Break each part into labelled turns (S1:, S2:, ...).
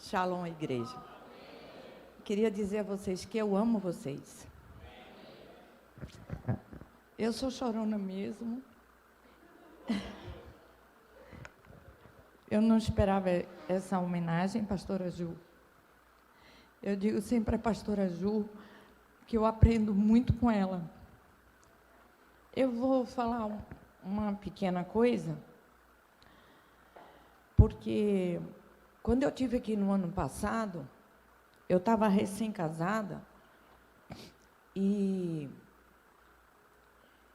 S1: Shalom, igreja. Queria dizer a vocês que eu amo vocês. Eu sou chorona mesmo. Eu não esperava essa homenagem, pastora Ju. Eu digo sempre a pastora Ju que eu aprendo muito com ela. Eu vou falar uma pequena coisa, porque quando eu estive aqui no ano passado, eu estava recém-casada e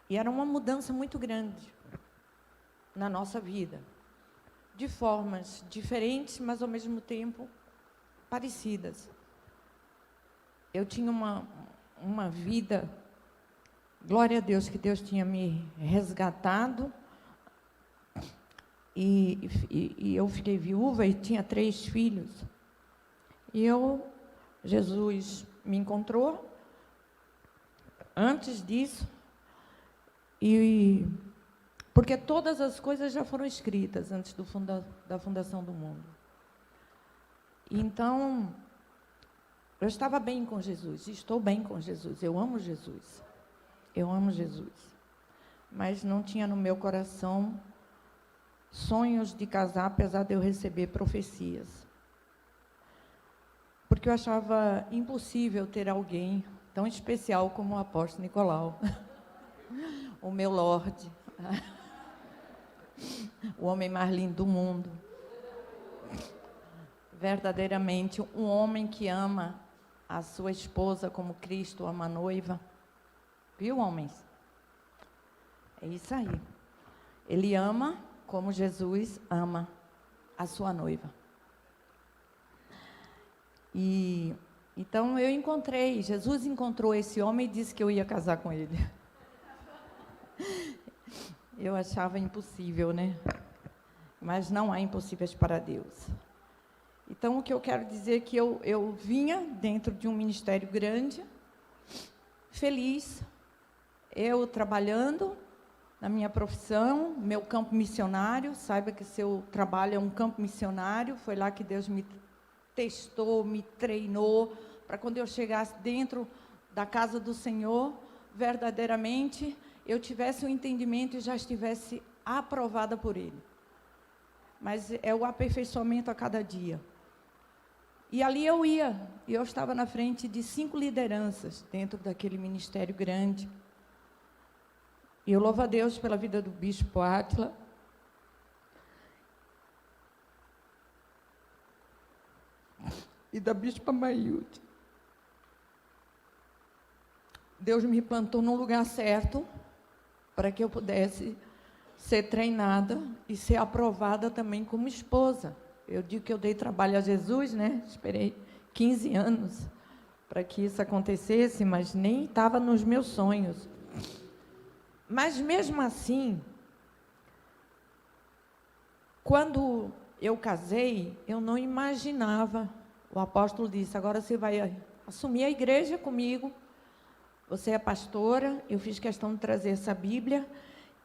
S1: era uma mudança muito grande na nossa vida, de formas diferentes, mas ao mesmo tempo parecidas. Eu tinha uma vida, glória a Deus, que Deus tinha me resgatado, e eu fiquei viúva e tinha 3 filhos. E Jesus me encontrou antes disso, porque todas as coisas já foram escritas antes da fundação do mundo. Então, eu estava bem com Jesus, estou bem com Jesus, eu amo Jesus. Eu amo Jesus. Mas não tinha no meu coração sonhos de casar, apesar de eu receber profecias. Porque eu achava impossível ter alguém tão especial como o apóstolo Nicolau. O meu Lorde. O homem mais lindo do mundo. Verdadeiramente, um homem que ama a sua esposa como Cristo ama a noiva. Viu, homens? É isso aí. Ele ama como Jesus ama a sua noiva. Então Jesus encontrou esse homem e disse que eu ia casar com ele. Eu achava impossível, né? Mas não há impossíveis para Deus. Então, o que eu quero dizer é que eu vinha dentro de um ministério grande, feliz, eu trabalhando na minha profissão, meu campo missionário. Saiba que seu trabalho é um campo missionário. Foi lá que Deus me testou, me treinou, para quando eu chegasse dentro da casa do Senhor, verdadeiramente, eu tivesse um entendimento e já estivesse aprovada por Ele. Mas é o aperfeiçoamento a cada dia. E ali eu estava na frente de 5 lideranças, dentro daquele ministério grande. E eu louvo a Deus pela vida do bispo Átila. E da bispa Maílde. Deus me plantou no lugar certo, para que eu pudesse ser treinada e ser aprovada também como esposa. Eu digo que eu dei trabalho a Jesus, né? Esperei 15 anos para que isso acontecesse, mas nem estava nos meus sonhos. Mas, mesmo assim, quando eu casei, eu não imaginava. O apóstolo disse: agora você vai assumir a igreja comigo, você é pastora. Eu fiz questão de trazer essa Bíblia,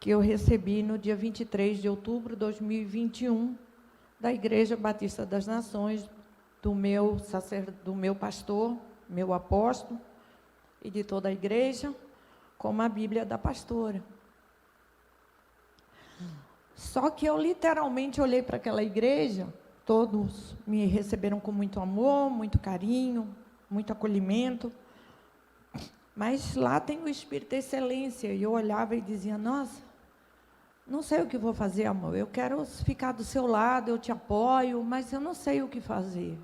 S1: que eu recebi no dia 23 de outubro de 2021, da Igreja Batista das Nações, do meu pastor, meu apóstolo, e de toda a igreja, como a Bíblia da pastora. Só que eu literalmente olhei para aquela igreja, todos me receberam com muito amor, muito carinho, muito acolhimento, mas lá tem o Espírito de Excelência, e eu olhava e dizia: nossa, não sei o que vou fazer, amor, eu quero ficar do seu lado, eu te apoio, mas eu não sei o que fazer.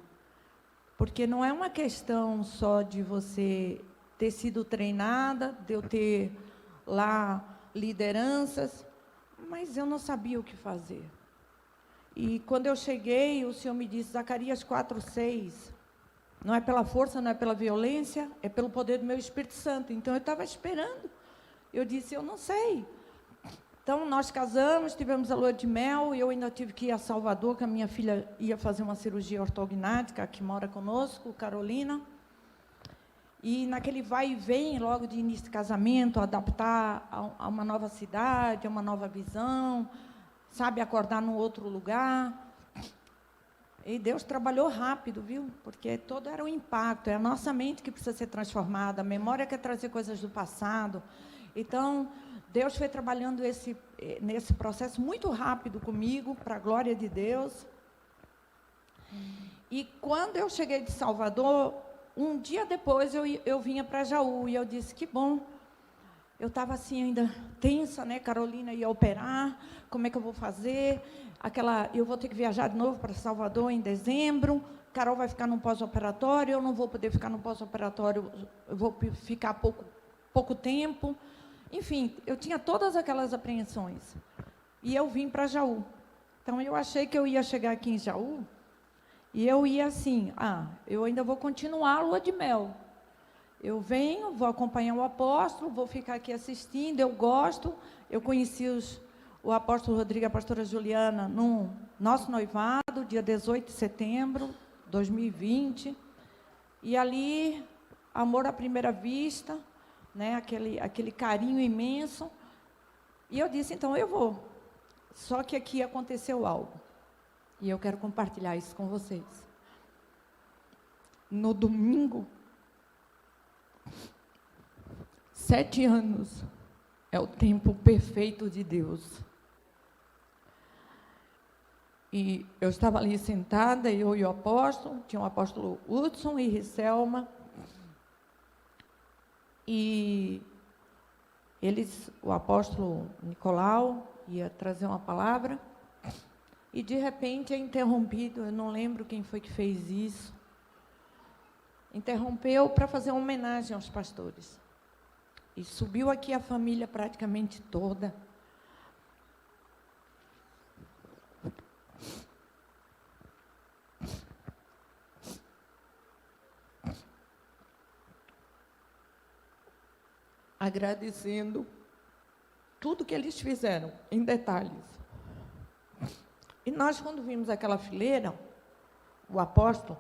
S1: Porque não é uma questão só de você ter sido treinada, de eu ter lá lideranças, mas eu não sabia o que fazer. E quando eu cheguei, o Senhor me disse, Zacarias 4:6, não é pela força, não é pela violência, é pelo poder do meu Espírito Santo. Então, eu estava esperando. Eu disse, eu não sei. Então, nós casamos, tivemos a lua de mel, e eu ainda tive que ir a Salvador, que a minha filha ia fazer uma cirurgia ortognática, que mora conosco, Carolina. E naquele vai e vem, logo de início de casamento, adaptar a uma nova cidade, a uma nova visão, sabe, acordar num outro lugar. E Deus trabalhou rápido, viu? Porque todo era o impacto, é a nossa mente que precisa ser transformada, a memória quer trazer coisas do passado. Então, Deus foi trabalhando nesse processo muito rápido comigo, para a glória de Deus. E quando eu cheguei de Salvador, um dia depois eu vinha para Jaú, e eu disse, que bom. Eu estava assim ainda tensa, né? Carolina ia operar, como é que eu vou fazer? Eu vou ter que viajar de novo para Salvador em dezembro, Carol vai ficar no pós-operatório, eu não vou poder ficar no pós-operatório, eu vou ficar pouco tempo. Enfim, eu tinha todas aquelas apreensões. E eu vim para Jaú. Então, eu achei que eu ia chegar aqui em Jaú, e eu ia assim, eu ainda vou continuar a lua de mel. Eu venho, vou acompanhar o apóstolo, vou ficar aqui assistindo, eu gosto. Eu conheci o apóstolo Rodrigo e a pastora Juliana no nosso noivado, dia 18 de setembro de 2020. E ali, amor à primeira vista, né, aquele carinho imenso. E eu disse, então, eu vou. Só que aqui aconteceu algo. E eu quero compartilhar isso com vocês. No domingo, 7 anos é o tempo perfeito de Deus. E eu estava ali sentada, eu e o apóstolo, tinha o apóstolo Hudson e Riselma, e o apóstolo Nicolau ia trazer uma palavra, e de repente é interrompido, eu não lembro quem foi que fez isso, interrompeu para fazer uma homenagem aos pastores. E subiu aqui a família praticamente toda. Agradecendo tudo que eles fizeram, em detalhes. E nós, quando vimos aquela fileira, o apóstolo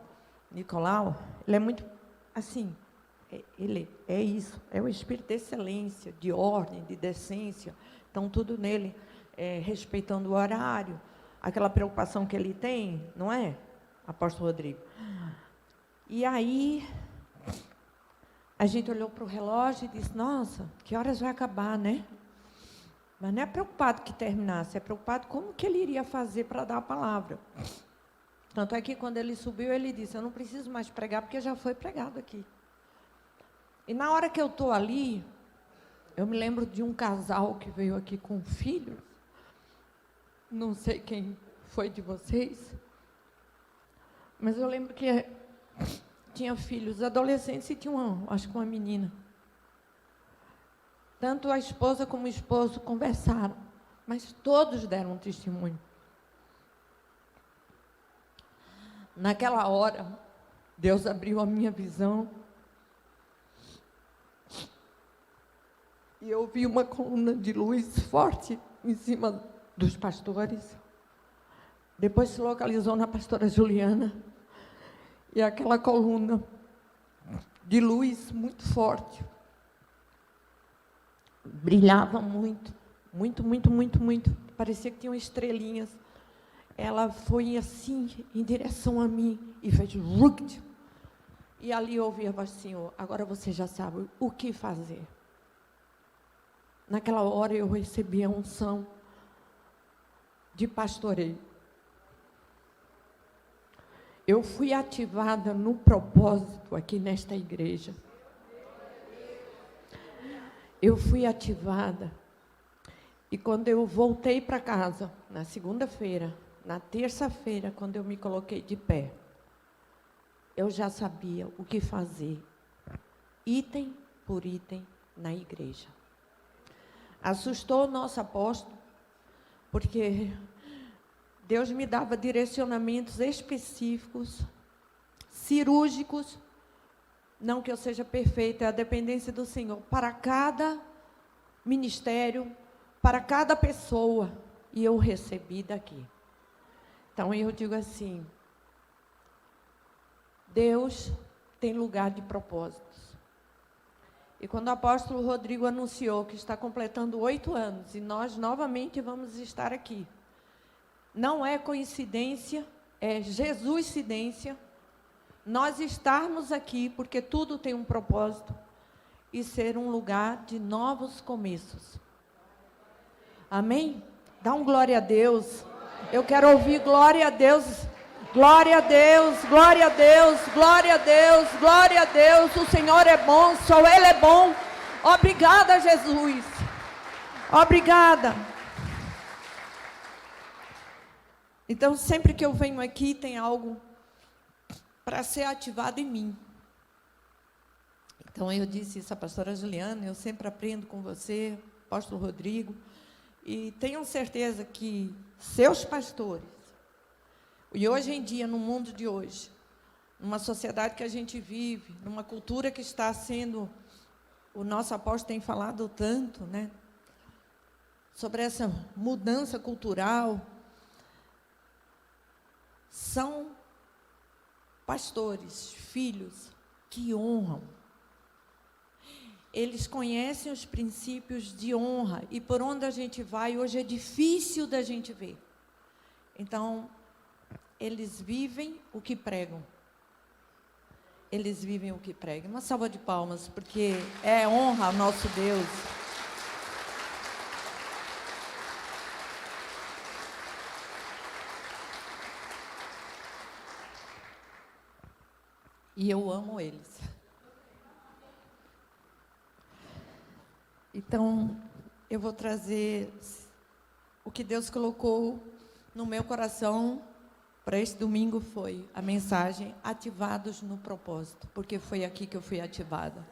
S1: Nicolau, ele é muito assim, ele é isso, é o espírito de excelência, de ordem, de decência. Então, tudo nele, respeitando o horário, aquela preocupação que ele tem, não é, apóstolo Rodrigo? E aí, a gente olhou para o relógio e disse, nossa, que horas vai acabar, né? Mas não é preocupado que terminasse, é preocupado como que ele iria fazer para dar a palavra. Tanto é que, quando ele subiu, ele disse, eu não preciso mais pregar, porque já foi pregado aqui. E na hora que eu estou ali, eu me lembro de um casal que veio aqui com filhos. Não sei quem foi de vocês, mas eu lembro que tinha filhos adolescentes e tinha acho que uma menina. Tanto a esposa como o esposo conversaram, mas todos deram um testemunho. Naquela hora, Deus abriu a minha visão. E eu vi uma coluna de luz forte em cima dos pastores. Depois se localizou na pastora Juliana. E aquela coluna de luz muito forte. Brilhava muito, muito, muito, muito, muito. Parecia que tinham estrelinhas. Ela foi assim, em direção a mim, e fez ruct. E ali eu ouvi a voz do Senhor, agora você já sabe o que fazer. Naquela hora eu recebi a unção de pastoreio. Eu fui ativada no propósito aqui nesta igreja. Eu fui ativada. E quando eu voltei para casa, na segunda-feira, na terça-feira, quando eu me coloquei de pé, eu já sabia o que fazer, item por item, na igreja. Assustou o nosso apóstolo, porque Deus me dava direcionamentos específicos, cirúrgicos, não que eu seja perfeita, é a dependência do Senhor, para cada ministério, para cada pessoa, e eu recebi daqui. Então, eu digo assim, Deus tem lugar de propósitos. E quando o apóstolo Rodrigo anunciou que está completando 8 anos, e nós novamente vamos estar aqui, não é coincidência é Jesuscidência, nós estarmos aqui porque tudo tem um propósito e ser um lugar de novos começos. Amém? Dá um glória a Deus. Eu quero ouvir glória a Deus. Glória a Deus, glória a Deus, glória a Deus, glória a Deus. O Senhor é bom, só Ele é bom. Obrigada, Jesus. Obrigada. Então, sempre que eu venho aqui, tem algo para ser ativado em mim. Então, eu disse isso à pastora Juliana, eu sempre aprendo com você, apóstolo Rodrigo, e tenho certeza que seus pastores, e hoje em dia, no mundo de hoje, numa sociedade que a gente vive, numa cultura que está sendo, o nosso apóstolo tem falado tanto, né, sobre essa mudança cultural, são pastores, filhos, que honram. Eles conhecem os princípios de honra, e por onde a gente vai, hoje é difícil da gente ver. Então, eles vivem o que pregam. Eles vivem o que pregam. Uma salva de palmas, porque é honra ao nosso Deus. E eu amo eles. Então, eu vou trazer o que Deus colocou no meu coração para este domingo, foi a mensagem Ativados no Propósito, porque foi aqui que eu fui ativada.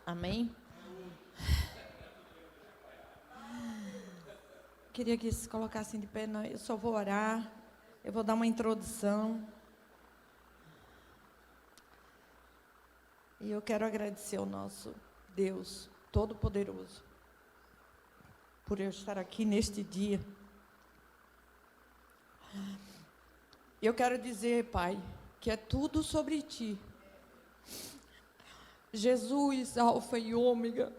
S1: Amém? Queria que se colocassem de pé, eu só vou orar, eu vou dar uma introdução. E eu quero agradecer ao nosso Deus Todo-Poderoso por eu estar aqui neste dia. Eu quero dizer, Pai, que é tudo sobre Ti. Jesus, Alfa e Ômega,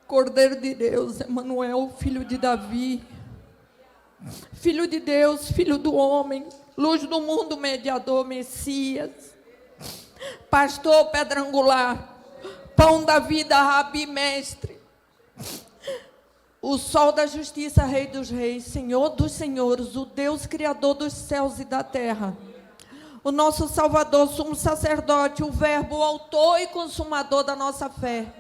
S1: Cordeiro de Deus, Emanuel, Filho de Davi, Filho de Deus, Filho do homem, Luz do mundo, Mediador, Messias, Pastor, Pedra Angular, Pão da vida, Rabi, Mestre, o Sol da Justiça, Rei dos Reis, Senhor dos Senhores, o Deus Criador dos céus e da terra, o nosso Salvador, Sumo Sacerdote, o Verbo, o Autor e Consumador da nossa fé,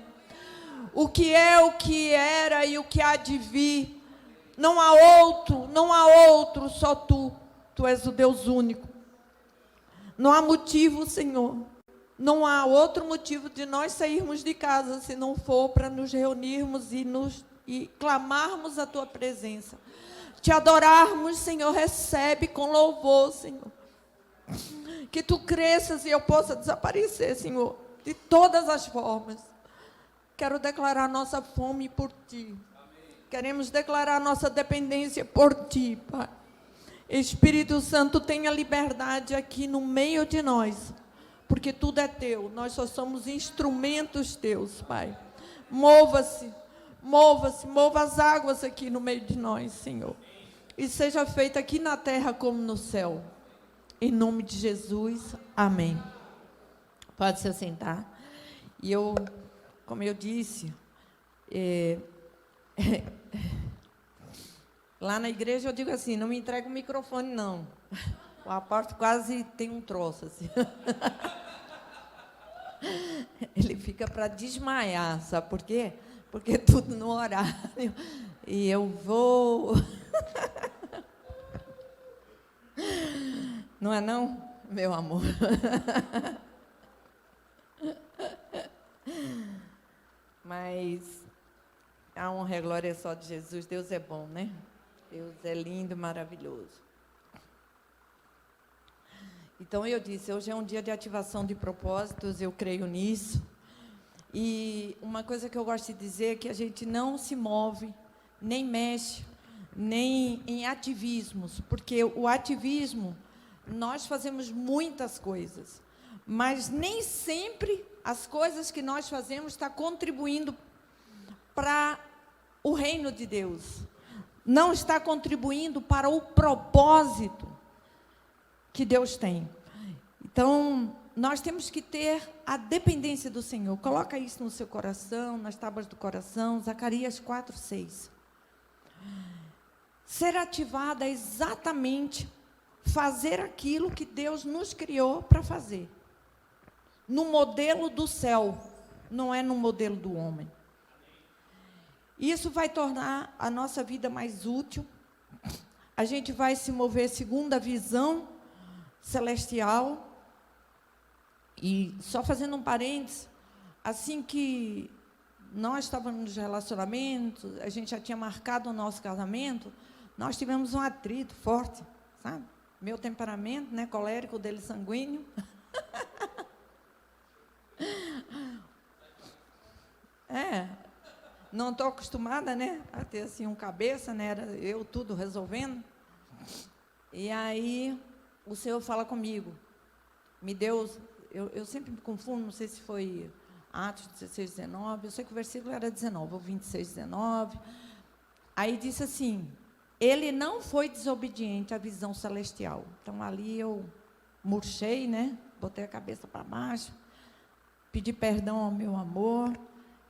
S1: o que é, o que era e o que há de vir. Não há outro, só Tu. Tu és o Deus único. Não há motivo, Senhor. Não há outro motivo de nós sairmos de casa se não for para nos reunirmos e clamarmos a Tua presença. Te adorarmos, Senhor, recebe com louvor, Senhor. Que Tu cresças e eu possa desaparecer, Senhor, de todas as formas. Quero declarar nossa fome por Ti. Queremos declarar nossa dependência por Ti, Pai. Espírito Santo, tenha liberdade aqui no meio de nós, porque tudo é Teu, nós só somos instrumentos Teus, Pai. Mova-se, mova-se, mova as águas aqui no meio de nós, Senhor. E seja feita aqui na terra como no céu. Em nome de Jesus, amém. Pode se assentar. E eu, como eu disse, lá na igreja eu digo assim, não me entrega o microfone, não. O apóstolo quase tem um troço assim. Ele fica para desmaiar, sabe por quê? Porque é tudo no horário. E eu vou... Não é não, meu amor? Mas a honra e a glória é só de Jesus. Deus é bom, né? Deus é lindo, maravilhoso. Então, eu disse, hoje é um dia de ativação de propósitos, eu creio nisso. E uma coisa que eu gosto de dizer é que a gente não se move, nem mexe, nem em ativismos, porque o ativismo, nós fazemos muitas coisas, mas nem sempre as coisas que nós fazemos estão contribuindo para o reino de Deus. não está contribuindo para o propósito que Deus tem. Então, nós temos que ter a dependência do Senhor. Coloca isso no seu coração, nas tábuas do coração, Zacarias 4:6. Ser ativada é exatamente fazer aquilo que Deus nos criou para fazer. No modelo do céu, não é no modelo do homem. Isso vai tornar a nossa vida mais útil. A gente vai se mover segundo a visão celestial. E só fazendo um parênteses, assim que nós estávamos nos relacionamentos, a gente já tinha marcado o nosso casamento, nós tivemos um atrito forte, sabe? Meu temperamento, né, colérico, dele sanguíneo. Não estou acostumada, né, a ter assim um cabeça, né, era eu tudo resolvendo. E aí o Senhor fala comigo, me deu, eu sempre me confundo, não sei se foi Atos 16, 19, eu sei que o versículo era 19, ou 26, 19. Aí disse assim, ele não foi desobediente à visão celestial. Então ali eu murchei, né, botei a cabeça para baixo, pedi perdão ao meu amor.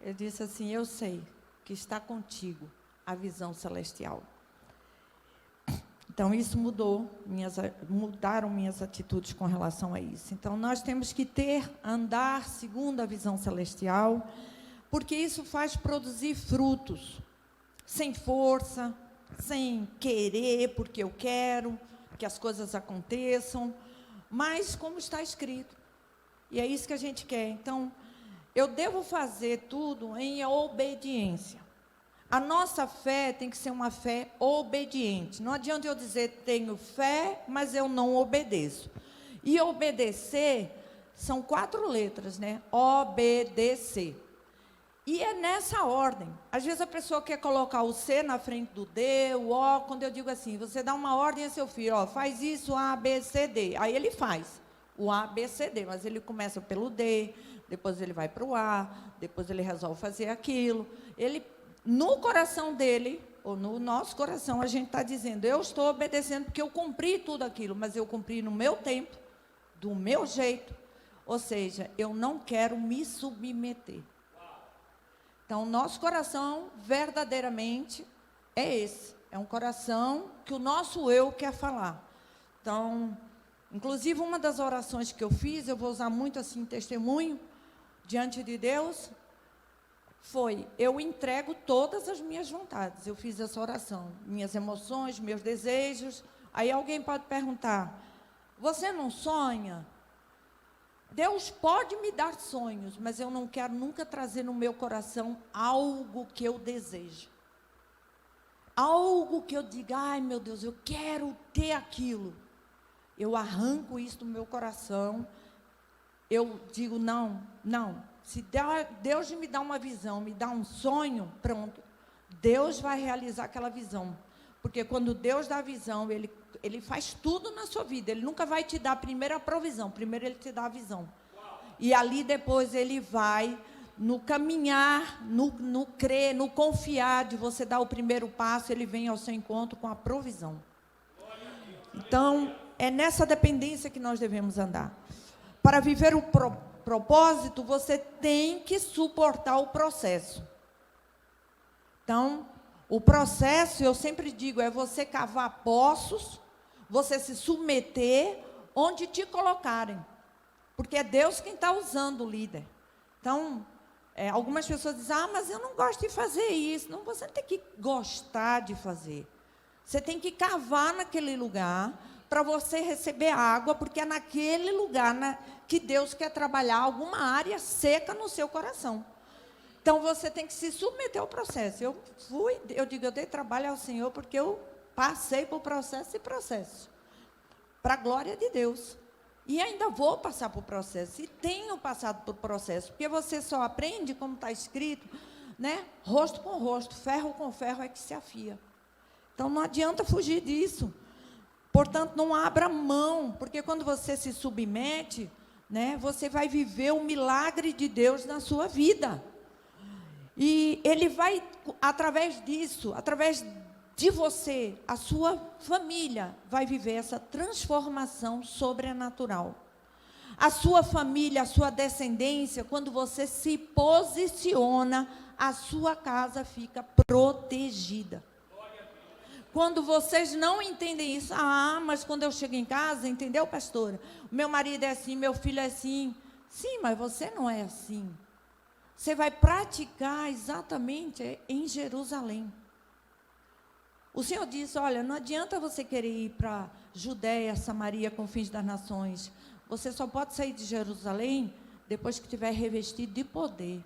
S1: Ele disse assim, eu sei que está contigo a visão celestial. Então, isso mudaram minhas atitudes com relação a isso. Então, nós temos que andar segundo a visão celestial, porque isso faz produzir frutos, sem força, sem querer, porque eu quero que as coisas aconteçam, mas como está escrito. E é isso que a gente quer. Então, eu devo fazer tudo em obediência. A nossa fé tem que ser uma fé obediente. Não adianta eu dizer, tenho fé, mas eu não obedeço. E obedecer são 4 letras, né? Obedecer. E é nessa ordem. Às vezes a pessoa quer colocar o C na frente do D, o O. Quando eu digo assim, você dá uma ordem a seu filho, ó, faz isso, A, B, C, D. Aí ele faz o A, B, C, D. Mas ele começa pelo D, depois ele vai para o A, depois ele resolve fazer aquilo. No coração dele, ou no nosso coração, a gente está dizendo, eu estou obedecendo porque eu cumpri tudo aquilo, mas eu cumpri no meu tempo, do meu jeito. Ou seja, eu não quero me submeter. Então, nosso coração, verdadeiramente, é esse. É um coração que o nosso eu quer falar. Então, inclusive, uma das orações que eu fiz, eu vou usar muito assim, testemunho, diante de Deus, foi, eu entrego todas as minhas vontades. Eu fiz essa oração, minhas emoções, meus desejos. Aí alguém pode perguntar, você não sonha? Deus pode me dar sonhos, mas eu não quero nunca trazer no meu coração algo que eu desejo. Algo que eu diga, ai meu Deus, eu quero ter aquilo. Eu arranco isso do meu coração. Eu digo, não. Se Deus me dá uma visão, me dá um sonho, pronto. Deus vai realizar aquela visão. Porque quando Deus dá a visão, Ele faz tudo na sua vida. Ele nunca vai te dar primeiro a provisão. Primeiro Ele te dá a visão. E ali depois Ele vai no caminhar, no crer, no confiar de você dar o primeiro passo. Ele vem ao seu encontro com a provisão. Então, é nessa dependência que nós devemos andar. Para viver o propósito, você tem que suportar o processo. Então, o processo, eu sempre digo, é você cavar poços, você se submeter onde te colocarem. Porque é Deus quem está usando o líder. Então, algumas pessoas dizem, mas eu não gosto de fazer isso. Não, você não tem que gostar de fazer. Você tem que cavar naquele lugar para você receber água, porque é naquele lugar que Deus quer trabalhar alguma área seca no seu coração. Então, você tem que se submeter ao processo. Eu dei trabalho ao Senhor, porque eu passei por processo e processo. Para a glória de Deus. E ainda vou passar por processo. E tenho passado por processo. Porque você só aprende, como está escrito, né? Rosto com rosto, ferro com ferro é que se afia. Então, não adianta fugir disso. Portanto, não abra mão, porque quando você se submete, né, você vai viver o milagre de Deus na sua vida. E Ele vai, através disso, através de você, a sua família vai viver essa transformação sobrenatural. A sua família, a sua descendência, quando você se posiciona, a sua casa fica protegida. Quando vocês não entendem isso, mas quando eu chego em casa, entendeu, pastora? O meu marido é assim, meu filho é assim. Sim, mas você não é assim. Você vai praticar exatamente em Jerusalém. O Senhor disse, olha, não adianta você querer ir para Judéia, Samaria, confins das nações. Você só pode sair de Jerusalém depois que tiver revestido de poder.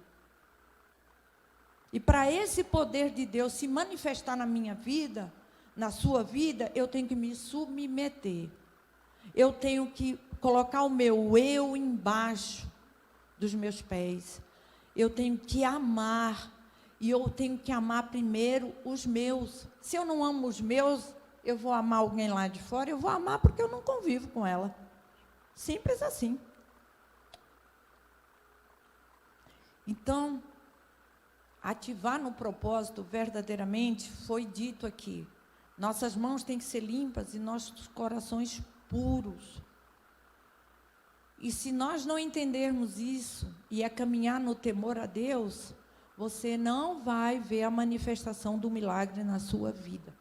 S1: E para esse poder de Deus se manifestar na minha vida, na sua vida, eu tenho que me submeter. Eu tenho que colocar o meu eu embaixo dos meus pés. Eu tenho que amar. E eu tenho que amar primeiro os meus. Se eu não amo os meus, eu vou amar alguém lá de fora, eu vou amar porque eu não convivo com ela. Simples assim. Então, ativar no propósito verdadeiramente foi dito aqui. Nossas mãos têm que ser limpas e nossos corações puros. E se nós não entendermos isso e caminhar no temor a Deus, você não vai ver a manifestação do milagre na sua vida.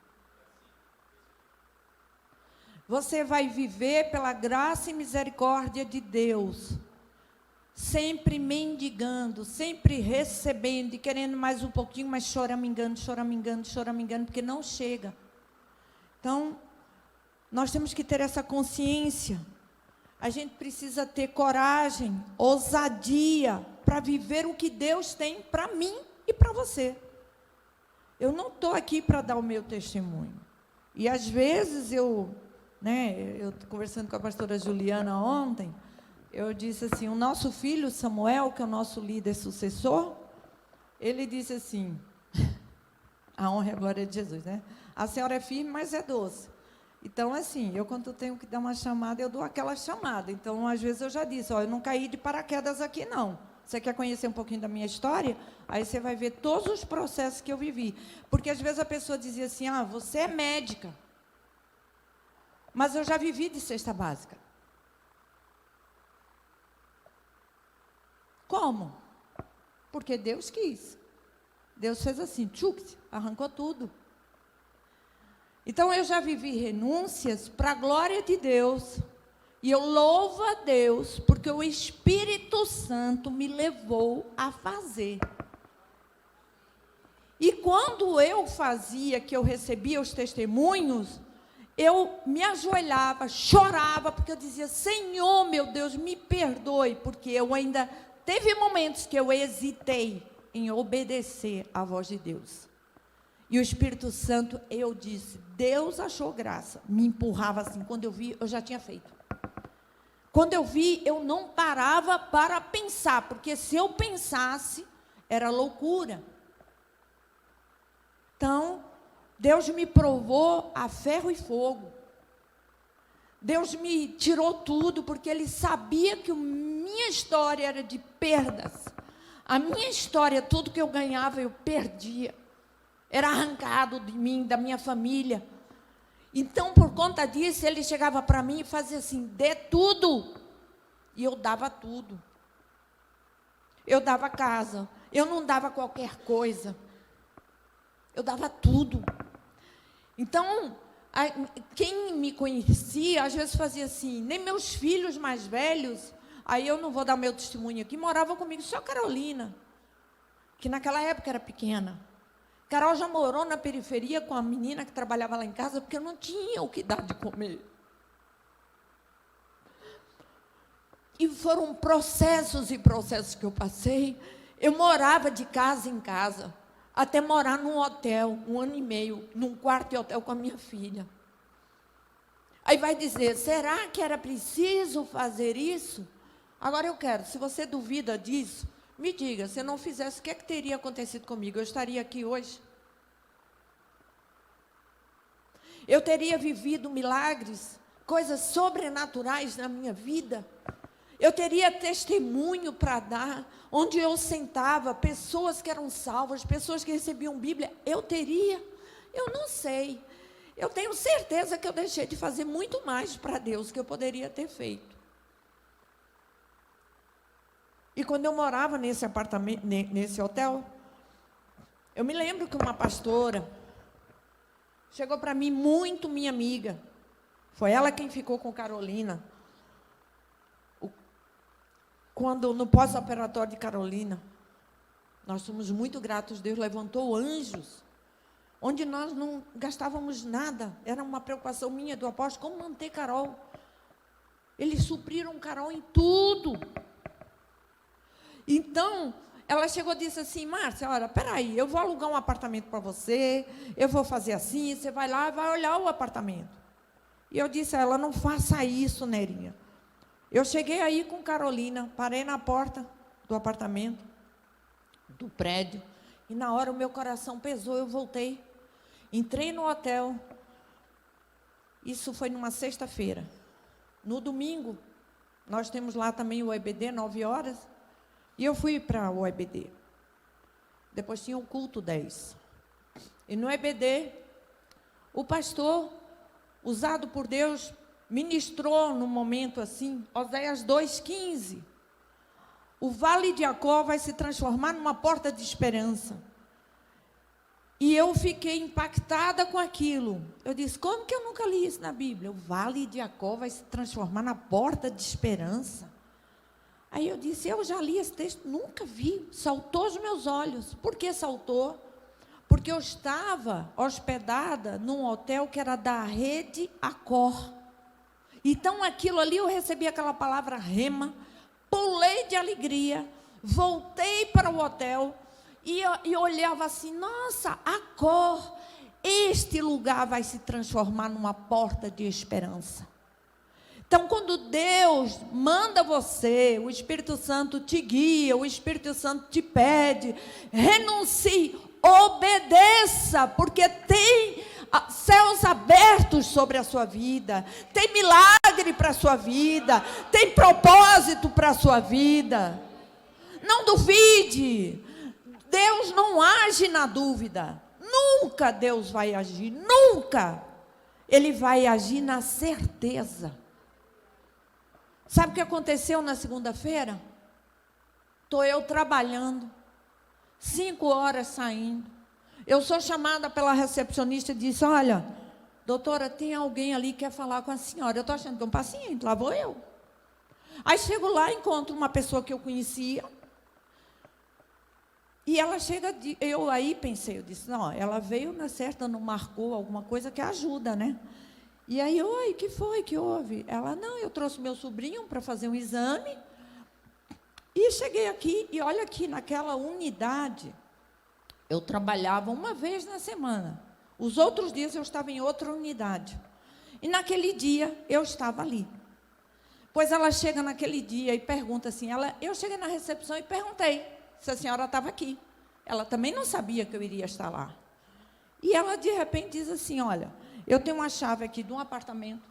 S1: Você vai viver pela graça e misericórdia de Deus, sempre mendigando, sempre recebendo e querendo mais um pouquinho, mas choramingando, porque não chega. Então, nós temos que ter essa consciência. A gente precisa ter coragem, ousadia, para viver o que Deus tem para mim e para você. Eu não estou aqui para dar o meu testemunho. E às vezes eu conversando com a pastora Juliana ontem, eu disse assim, o nosso filho Samuel, que é o nosso líder sucessor, ele disse assim, a honra e a glória de Jesus, né? A senhora é firme, mas é doce. Então, assim, eu quando tenho que dar uma chamada, eu dou aquela chamada. Então, às vezes eu já disse, eu não caí de paraquedas aqui, não. Você quer conhecer um pouquinho da minha história? Aí você vai ver todos os processos que eu vivi. Porque, às vezes, a pessoa dizia assim, você é médica. Mas eu já vivi de cesta básica. Como? Porque Deus quis. Deus fez assim, arrancou tudo. Então, eu já vivi renúncias para a glória de Deus. E eu louvo a Deus, porque o Espírito Santo me levou a fazer. E quando eu fazia, que eu recebia os testemunhos, eu me ajoelhava, chorava, porque eu dizia, Senhor, meu Deus, me perdoe, porque eu ainda teve momentos que eu hesitei em obedecer à voz de Deus. E o Espírito Santo, eu disse, Deus achou graça, me empurrava assim, quando eu vi, eu já tinha feito. Quando eu vi, eu não parava para pensar, porque se eu pensasse, era loucura. Então, Deus me provou a ferro e fogo. Deus me tirou tudo, porque Ele sabia que a minha história era de perdas. A minha história, tudo que eu ganhava, eu perdia. Era arrancado de mim, da minha família. Então, por conta disso, Ele chegava para mim e fazia assim, dê tudo. E eu dava tudo. Eu dava casa. Eu não dava qualquer coisa. Eu dava tudo. Então, quem me conhecia, às vezes fazia assim, nem meus filhos mais velhos, aí eu não vou dar meu testemunho aqui, moravam comigo, só Carolina, que naquela época era pequena. Carol já morou na periferia com a menina que trabalhava lá em casa, porque eu não tinha o que dar de comer. E foram processos e processos que eu passei. Eu morava de casa em casa, até morar num hotel, 1 ano e meio, num quarto de hotel com a minha filha. Aí vai dizer, será que era preciso fazer isso? Agora eu quero, se você duvida disso, me diga, se eu não fizesse, o que é que teria acontecido comigo? Eu estaria aqui hoje? Eu teria vivido milagres, coisas sobrenaturais na minha vida? Eu teria testemunho para dar, onde eu sentava, pessoas que eram salvas, pessoas que recebiam Bíblia, eu teria. Eu não sei. Eu tenho certeza que eu deixei de fazer muito mais para Deus que eu poderia ter feito. E quando eu morava nesse apartamento, nesse hotel, eu me lembro que uma pastora chegou para mim, muito minha amiga. Foi ela quem ficou com Carolina. Quando no pós-operatório de Carolina, nós somos muito gratos, Deus levantou anjos, onde nós não gastávamos nada, era uma preocupação minha do apóstolo, como manter Carol. Eles supriram Carol em tudo. Então, ela chegou e disse assim, Márcia, olha, peraí, eu vou alugar um apartamento para você, eu vou fazer assim, você vai lá e vai olhar o apartamento. E eu disse a ela, não faça isso, Nerinha. Eu cheguei aí com Carolina, parei na porta do apartamento, do prédio, e na hora o meu coração pesou, eu voltei. Entrei no hotel, isso foi numa sexta-feira. No domingo, nós temos lá também o EBD, 9 horas, e eu fui para o EBD. Depois tinha o culto 10. E no EBD, o pastor, usado por Deus, ministrou num momento assim, Oséias 2,15. O vale de Jacó vai se transformar numa porta de esperança. E eu fiquei impactada com aquilo. Eu disse, como que eu nunca li isso na Bíblia? O vale de Jacó vai se transformar na porta de esperança. Aí eu disse, eu já li esse texto, nunca vi. Saltou aos meus olhos. Por que saltou? Porque eu estava hospedada num hotel que era da rede Accor. Então, aquilo ali, eu recebi aquela palavra rema, pulei de alegria, voltei para o hotel e olhava assim, nossa, Accor, este lugar vai se transformar numa porta de esperança. Então, quando Deus manda você, o Espírito Santo te guia, o Espírito Santo te pede, renuncie, obedeça, porque tem céus abertos sobre a sua vida, tem milagre para a sua vida, tem propósito para a sua vida. Não duvide, Deus não age na dúvida, nunca Deus vai agir, nunca. Ele vai agir na certeza. Sabe o que aconteceu na segunda-feira? Estou eu trabalhando, 5 horas saindo. Eu sou chamada pela recepcionista e disse, olha, doutora, tem alguém ali que quer falar com a senhora. Eu estou achando que é um paciente, lá vou eu. Aí chego lá, encontro uma pessoa que eu conhecia. E ela chega, eu aí pensei, eu disse, não, ela veio na certa, não marcou alguma coisa que ajuda, né? E aí, oi, o que foi que houve? Ela, não, eu trouxe meu sobrinho para fazer um exame. E cheguei aqui, e olha aqui, naquela unidade, eu trabalhava uma vez na semana. Os outros dias eu estava em outra unidade. E naquele dia, eu estava ali. Pois ela chega naquele dia e pergunta assim, eu cheguei na recepção e perguntei se a senhora estava aqui. Ela também não sabia que eu iria estar lá. E ela, de repente, diz assim, olha, eu tenho uma chave aqui de um apartamento.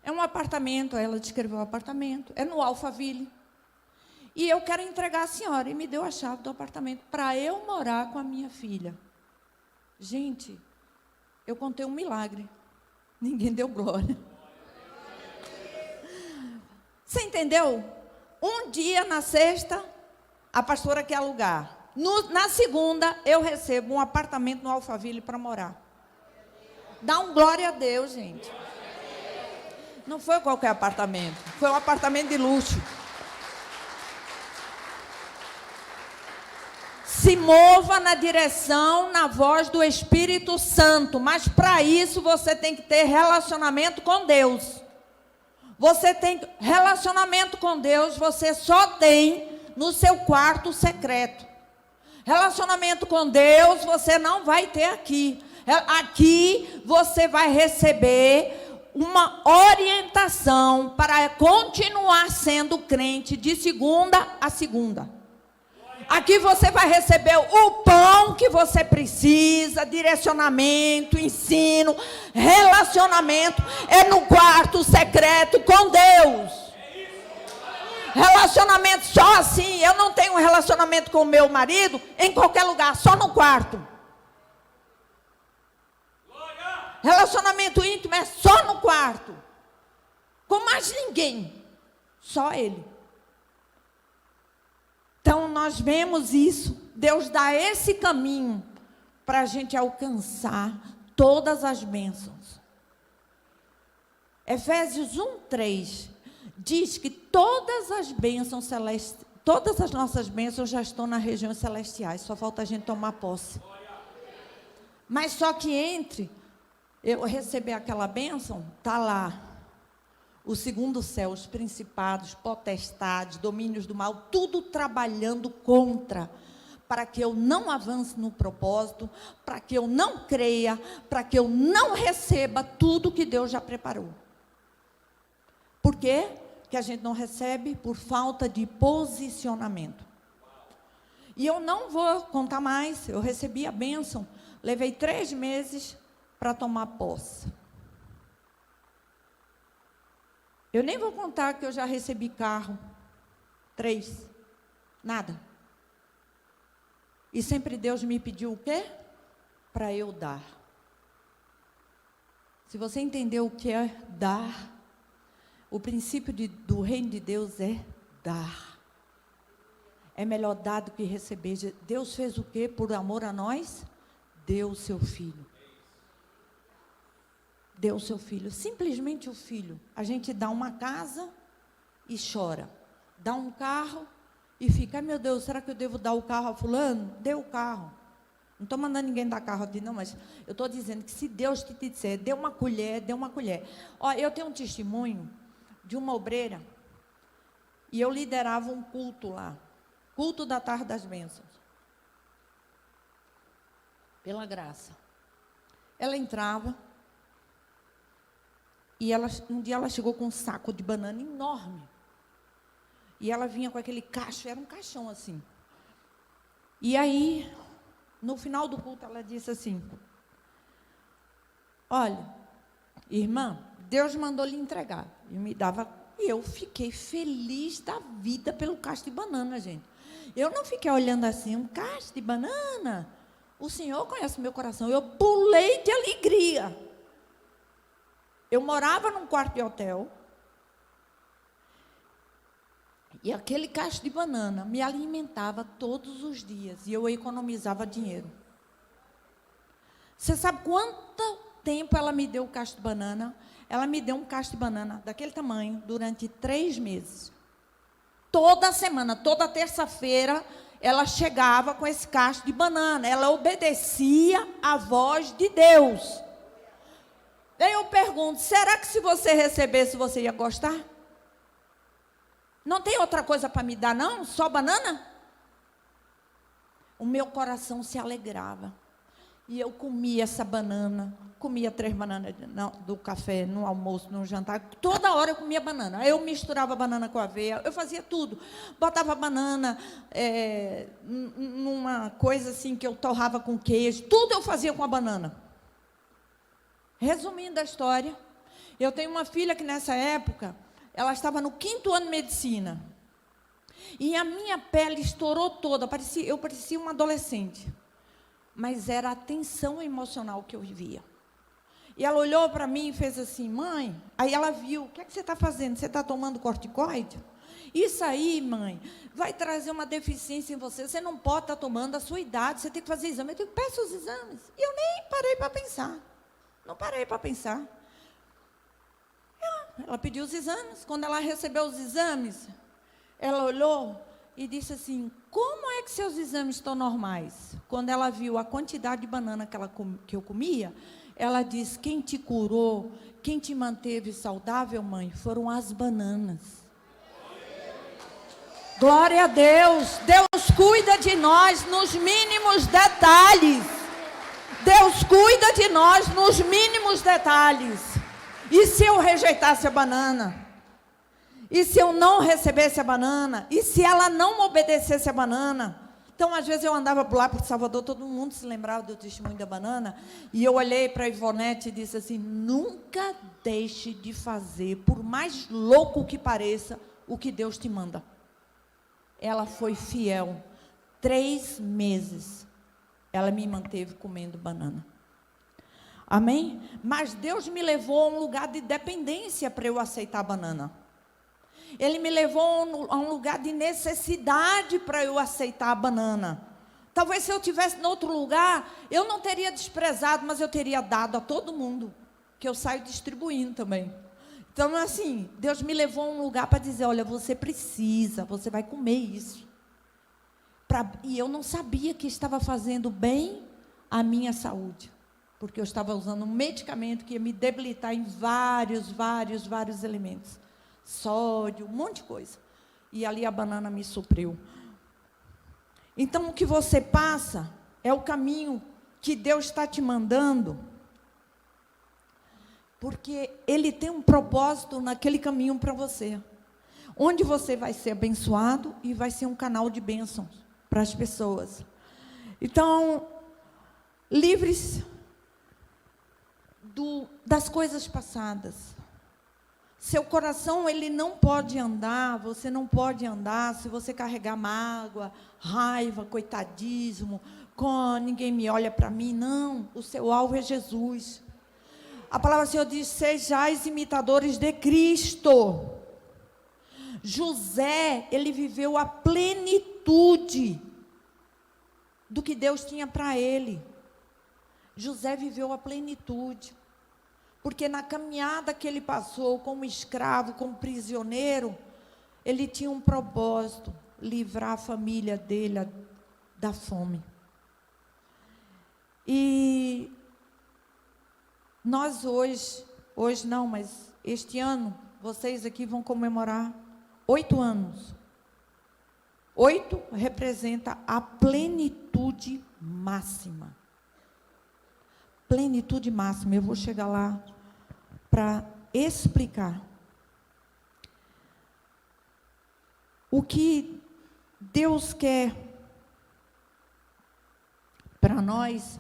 S1: É um apartamento, ela descreveu o apartamento, é no Alphaville. E eu quero entregar a senhora. E me deu a chave do apartamento para eu morar com a minha filha. Gente, eu contei um milagre. Ninguém deu glória. Você entendeu? Um dia, na sexta, a pastora quer alugar. Na segunda, eu recebo um apartamento no Alphaville para morar. Dá um glória a Deus, gente. Não foi qualquer apartamento. Foi um apartamento de luxo. Se mova na direção, na voz do Espírito Santo. Mas para isso você tem que ter relacionamento com Deus. Você tem relacionamento com Deus, você só tem no seu quarto secreto. Relacionamento com Deus você não vai ter aqui. Aqui você vai receber uma orientação para continuar sendo crente de segunda a segunda. Aqui você vai receber o pão que você precisa, direcionamento, ensino, relacionamento. É no quarto secreto com Deus. Relacionamento só assim. Eu não tenho um relacionamento com o meu marido em qualquer lugar, só no quarto. Relacionamento íntimo é só no quarto. Com mais ninguém. Só ele. Então, nós vemos isso. Deus dá esse caminho para a gente alcançar todas as bênçãos. Efésios 1:3 diz que todas as bênçãos celestes, todas as nossas bênçãos já estão nas regiões celestiais. Só falta a gente tomar posse. Mas só que entre eu receber aquela bênção, está lá. O segundo céu, os principados, potestades, domínios do mal, tudo trabalhando contra, para que eu não avance no propósito, para que eu não creia, para que eu não receba tudo que Deus já preparou. Por quê? Que a gente não recebe por falta de posicionamento. E eu não vou contar mais, eu recebi a bênção, levei 3 meses para tomar posse. Eu nem vou contar que eu já recebi carro. 3. Nada. E sempre Deus me pediu o quê? Para eu dar. Se você entender o que é dar, o princípio do reino de Deus é dar. É melhor dar do que receber. Deus fez o quê? Por amor a nós? Deu o seu filho. Deu o seu filho, simplesmente o filho. A gente dá uma casa e chora. Dá um carro e fica, ai meu Deus, será que eu devo dar o carro a fulano? Dê o carro. Não estou mandando ninguém dar carro aqui não, mas eu estou dizendo que se Deus te disser, dê uma colher, dê uma colher. Ó, eu tenho um testemunho de uma obreira e eu liderava um culto lá. Culto da tarde das bênçãos. Pela graça. Ela entrava. E um dia ela chegou com um saco de banana enorme. E ela vinha com aquele cacho, era um caixão assim. E aí, no final do culto, ela disse assim: olha, irmã, Deus mandou lhe entregar. E me dava. E eu fiquei feliz da vida pelo cacho de banana, gente. Eu não fiquei olhando assim, um cacho de banana. O Senhor conhece o meu coração. Eu pulei de alegria. Eu morava num quarto de hotel. E aquele cacho de banana me alimentava todos os dias. E eu economizava dinheiro. Você sabe quanto tempo ela me deu o cacho de banana? Ela me deu um cacho de banana daquele tamanho durante 3 meses. Toda semana, toda terça-feira, ela chegava com esse cacho de banana. Ela obedecia à voz de Deus. Daí eu pergunto, será que se você recebesse, você ia gostar? Não tem outra coisa para me dar, não? Só banana? O meu coração se alegrava. E eu comia essa banana. Comia 3 bananas do café, no almoço, no jantar. Toda hora eu comia banana. Aí eu misturava banana com aveia. Eu fazia tudo. Botava banana numa coisa assim que eu torrava com queijo. Tudo eu fazia com a banana. Resumindo a história, eu tenho uma filha que nessa época, ela estava no 5º ano de medicina. E a minha pele estourou toda, eu parecia uma adolescente. Mas era a tensão emocional que eu vivia. E ela olhou para mim e fez assim, mãe, aí ela viu, o que é que você está fazendo? Você está tomando corticoide? Isso aí, mãe, vai trazer uma deficiência em você, você não pode estar tomando a sua idade, você tem que fazer exame. Eu digo, peça os exames. E eu nem parei para pensar. Não parei para pensar. Ela pediu os exames. Quando ela recebeu os exames, ela olhou e disse assim, como é que seus exames estão normais? Quando ela viu a quantidade de banana que eu comia, ela disse, quem te curou, quem te manteve saudável, mãe, foram as bananas. Glória a Deus. Deus cuida de nós nos mínimos detalhes. Deus cuida de nós nos mínimos detalhes. E se eu rejeitasse a banana? E se eu não recebesse a banana? E se ela não obedecesse a banana? Então, às vezes, eu andava lá por Salvador, todo mundo se lembrava do testemunho da banana, e eu olhei para a Ivonete e disse assim, nunca deixe de fazer, por mais louco que pareça, o que Deus te manda. Ela foi fiel. 3 meses, ela me manteve comendo banana. Amém? Mas Deus me levou a um lugar de dependência para eu aceitar a banana. Ele me levou a um lugar de necessidade para eu aceitar a banana. Talvez se eu estivesse em outro lugar, eu não teria desprezado, mas eu teria dado a todo mundo, que eu saio distribuindo também. Então, assim, Deus me levou a um lugar para dizer, olha, você precisa, você vai comer isso. E eu não sabia que estava fazendo bem à minha saúde, porque eu estava usando um medicamento que ia me debilitar em vários elementos. Sódio, um monte de coisa. E ali a banana me supriu. Então, o que você passa é o caminho que Deus está te mandando, porque Ele tem um propósito naquele caminho para você, onde você vai ser abençoado e vai ser um canal de bênçãos para as pessoas. Então, livre-se das coisas passadas. Seu coração, ele não pode andar, você não pode andar se você carregar mágoa, raiva, coitadismo, ninguém me olha para mim. Não, o seu alvo é Jesus. A palavra do Senhor diz, sejais imitadores de Cristo. José, ele viveu a plenitude do que Deus tinha para ele. José viveu a plenitude. Porque na caminhada que ele passou como escravo, como prisioneiro, ele tinha um propósito, livrar a família dele da fome. E nós hoje não, mas este ano, vocês aqui vão comemorar 8 anos. 8 representa a plenitude máxima. Plenitude máxima, eu vou chegar lá para explicar o que Deus quer para nós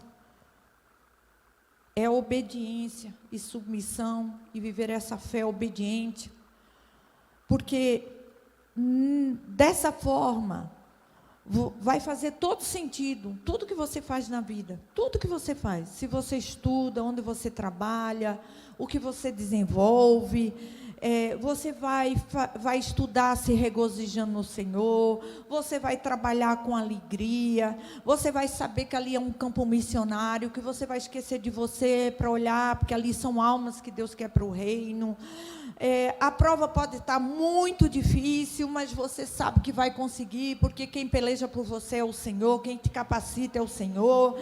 S1: é obediência e submissão e viver essa fé obediente, porque dessa forma vai fazer todo sentido, tudo que você faz na vida, tudo que você faz, se você estuda, onde você trabalha, o que você desenvolve, você vai estudar se regozijando no Senhor, você vai trabalhar com alegria, você vai saber que ali é um campo missionário, que você vai esquecer de você para olhar, porque ali são almas que Deus quer para o reino. A prova pode estar muito difícil, mas você sabe que vai conseguir, porque quem peleja por você é o Senhor, quem te capacita é o Senhor,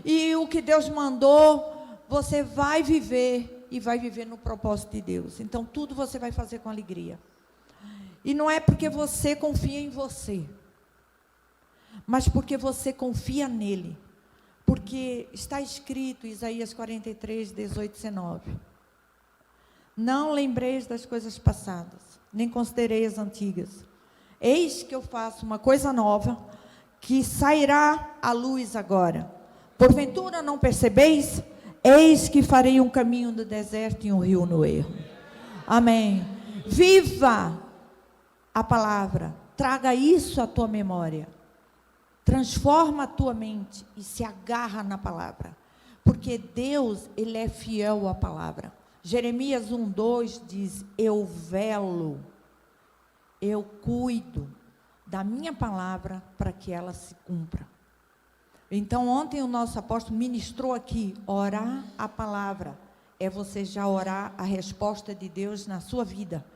S1: e o que Deus mandou, você vai viver, e vai viver no propósito de Deus. Então, tudo você vai fazer com alegria. E não é porque você confia em você, mas porque você confia nele. Porque está escrito, Isaías 43, 18, 19. Não lembreis das coisas passadas, nem considereis as antigas. Eis que eu faço uma coisa nova, que sairá à luz agora. Porventura não percebeis? Eis que farei um caminho no deserto e um rio no ermo. Amém. Viva a palavra. Traga isso à tua memória. Transforma a tua mente e se agarra na palavra. Porque Deus, Ele é fiel à palavra. Jeremias 1:2 diz, eu velo, eu cuido da minha palavra para que ela se cumpra. Então, ontem o nosso apóstolo ministrou aqui, orar a palavra, é você já orar a resposta de Deus na sua vida.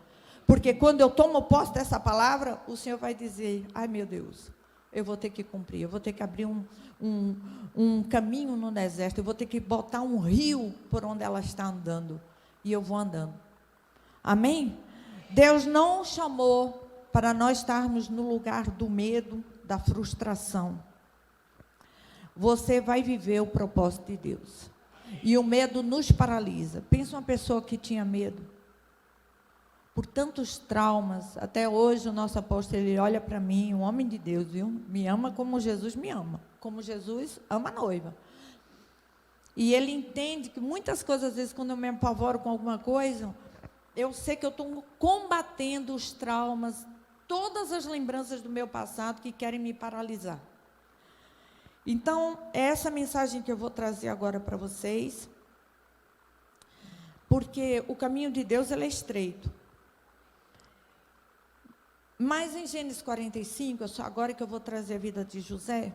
S1: Porque quando eu tomo posse dessa palavra, o Senhor vai dizer, ai meu Deus, eu vou ter que cumprir, eu vou ter que abrir um caminho no deserto, eu vou ter que botar um rio por onde ela está andando, e eu vou andando. Amém? Deus não chamou para nós estarmos no lugar do medo, da frustração. Você vai viver o propósito de Deus. E o medo nos paralisa. Pensa uma pessoa que tinha medo. Por tantos traumas. Até hoje o nosso apóstolo, ele olha para mim, um homem de Deus, viu? Me ama como Jesus me ama. Como Jesus ama a noiva. E ele entende que muitas coisas, às vezes, quando eu me apavoro com alguma coisa, eu sei que eu estou combatendo os traumas, todas as lembranças do meu passado que querem me paralisar. Então, é essa mensagem que eu vou trazer agora para vocês. porque o caminho de Deus ele é estreito. Mas em Gênesis 45, agora que eu vou trazer a vida de José,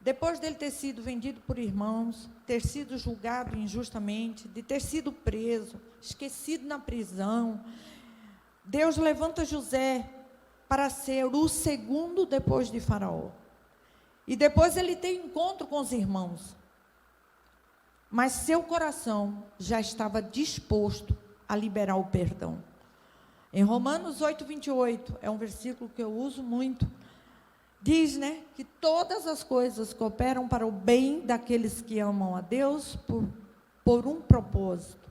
S1: depois dele ter sido vendido por irmãos, ter sido julgado injustamente, de ter sido preso, esquecido na prisão, Deus levanta José para ser o segundo depois de Faraó. E depois ele tem encontro com os irmãos. Mas seu coração já estava disposto a liberar o perdão. Em Romanos 8:28, é um versículo que eu uso muito, diz, que todas as coisas cooperam para o bem daqueles que amam a Deus por um propósito.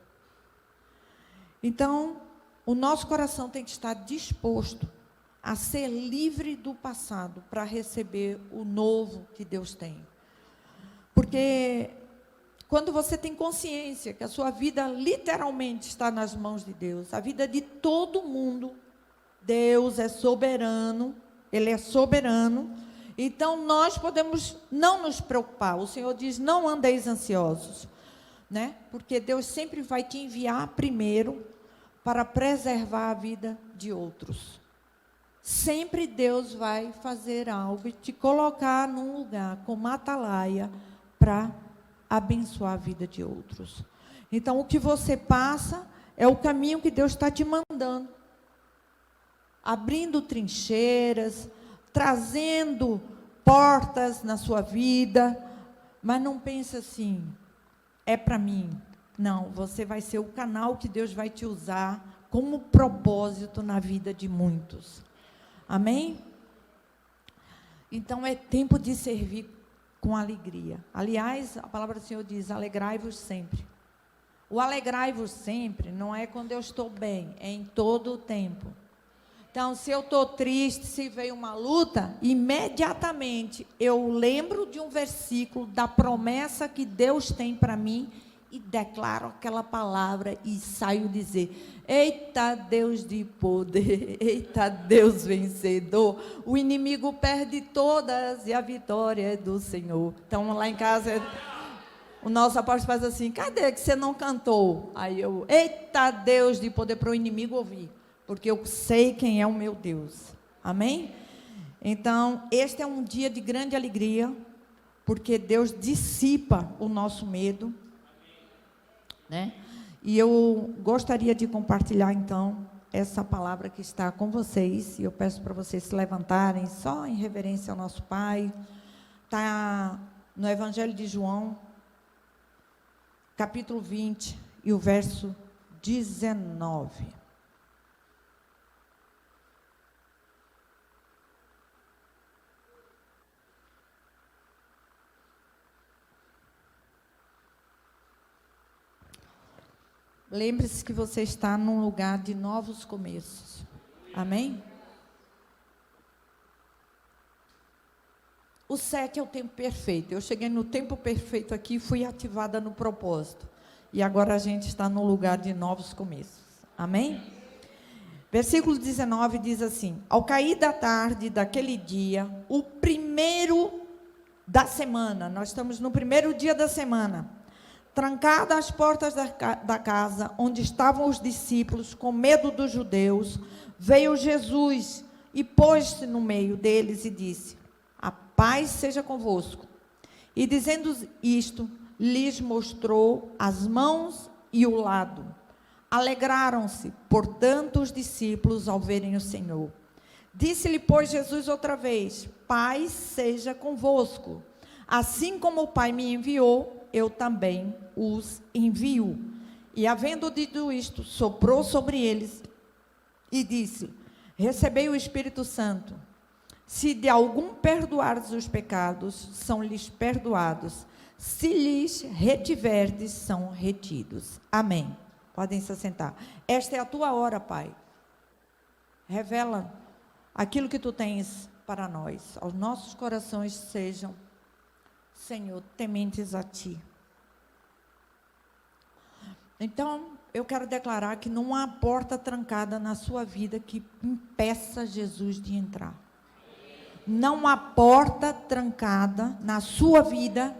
S1: Então, o nosso coração tem que estar disposto a ser livre do passado para receber o novo que Deus tem. Porque quando você tem consciência que a sua vida literalmente está nas mãos de Deus, a vida de todo mundo, Deus é soberano, Ele é soberano, então nós podemos não nos preocupar. O Senhor diz, não andeis ansiosos, porque Deus sempre vai te enviar primeiro para preservar a vida de outros. Sempre Deus vai fazer algo e te colocar num lugar como atalaia para abençoar a vida de outros. Então, o que você passa é o caminho que Deus está te mandando. Abrindo trincheiras, trazendo portas na sua vida, mas não pense assim, é para mim. Não, você vai ser o canal que Deus vai te usar como propósito na vida de muitos. Amém? Então, é tempo de servir com alegria. Aliás, a palavra do Senhor diz, alegrai-vos sempre. O alegrai-vos sempre não é quando eu estou bem, é em todo o tempo. Então, se eu estou triste, se veio uma luta, imediatamente eu lembro de um versículo da promessa que Deus tem para mim e declaro aquela palavra e saio dizer, eita Deus de poder, eita Deus vencedor, o inimigo perde todas e a vitória é do Senhor. Então lá em casa o nosso apóstolo faz assim, cadê que você não cantou? Aí eu, eita Deus de poder, para o inimigo ouvir, porque eu sei quem é o meu Deus. Amém? Então este é um dia de grande alegria, porque Deus dissipa o nosso medo, E eu gostaria de compartilhar, então, essa palavra que está com vocês, e eu peço para vocês se levantarem, só em reverência ao nosso Pai. Está no Evangelho de João, capítulo 20, e o verso 19. Lembre-se que você está num lugar de novos começos. Amém? O 7 é o tempo perfeito. Eu cheguei no tempo perfeito aqui e fui ativada no propósito. E agora a gente está no lugar de novos começos. Amém? Versículo 19 diz assim, ao cair da tarde daquele dia, o primeiro da semana, nós estamos no primeiro dia da semana, trancadas as portas da casa, onde estavam os discípulos, com medo dos judeus, veio Jesus e pôs-se no meio deles e disse, a paz seja convosco. E dizendo isto, lhes mostrou as mãos e o lado. Alegraram-se, portanto, os discípulos ao verem o Senhor. Disse-lhe, pois, Jesus outra vez, paz seja convosco. Assim como o Pai me enviou, eu também os envio. E havendo dito isto, soprou sobre eles e disse, recebei o Espírito Santo. Se de algum perdoardes os pecados, são-lhes perdoados. Se lhes retiverdes, são retidos. Amém. Podem se assentar. Esta é a tua hora, Pai. Revela aquilo que tu tens para nós. Aos nossos corações sejam, Senhor, tementes a Ti. Então, eu quero declarar que não há porta trancada na sua vida que impeça Jesus de entrar. Não há porta trancada na sua vida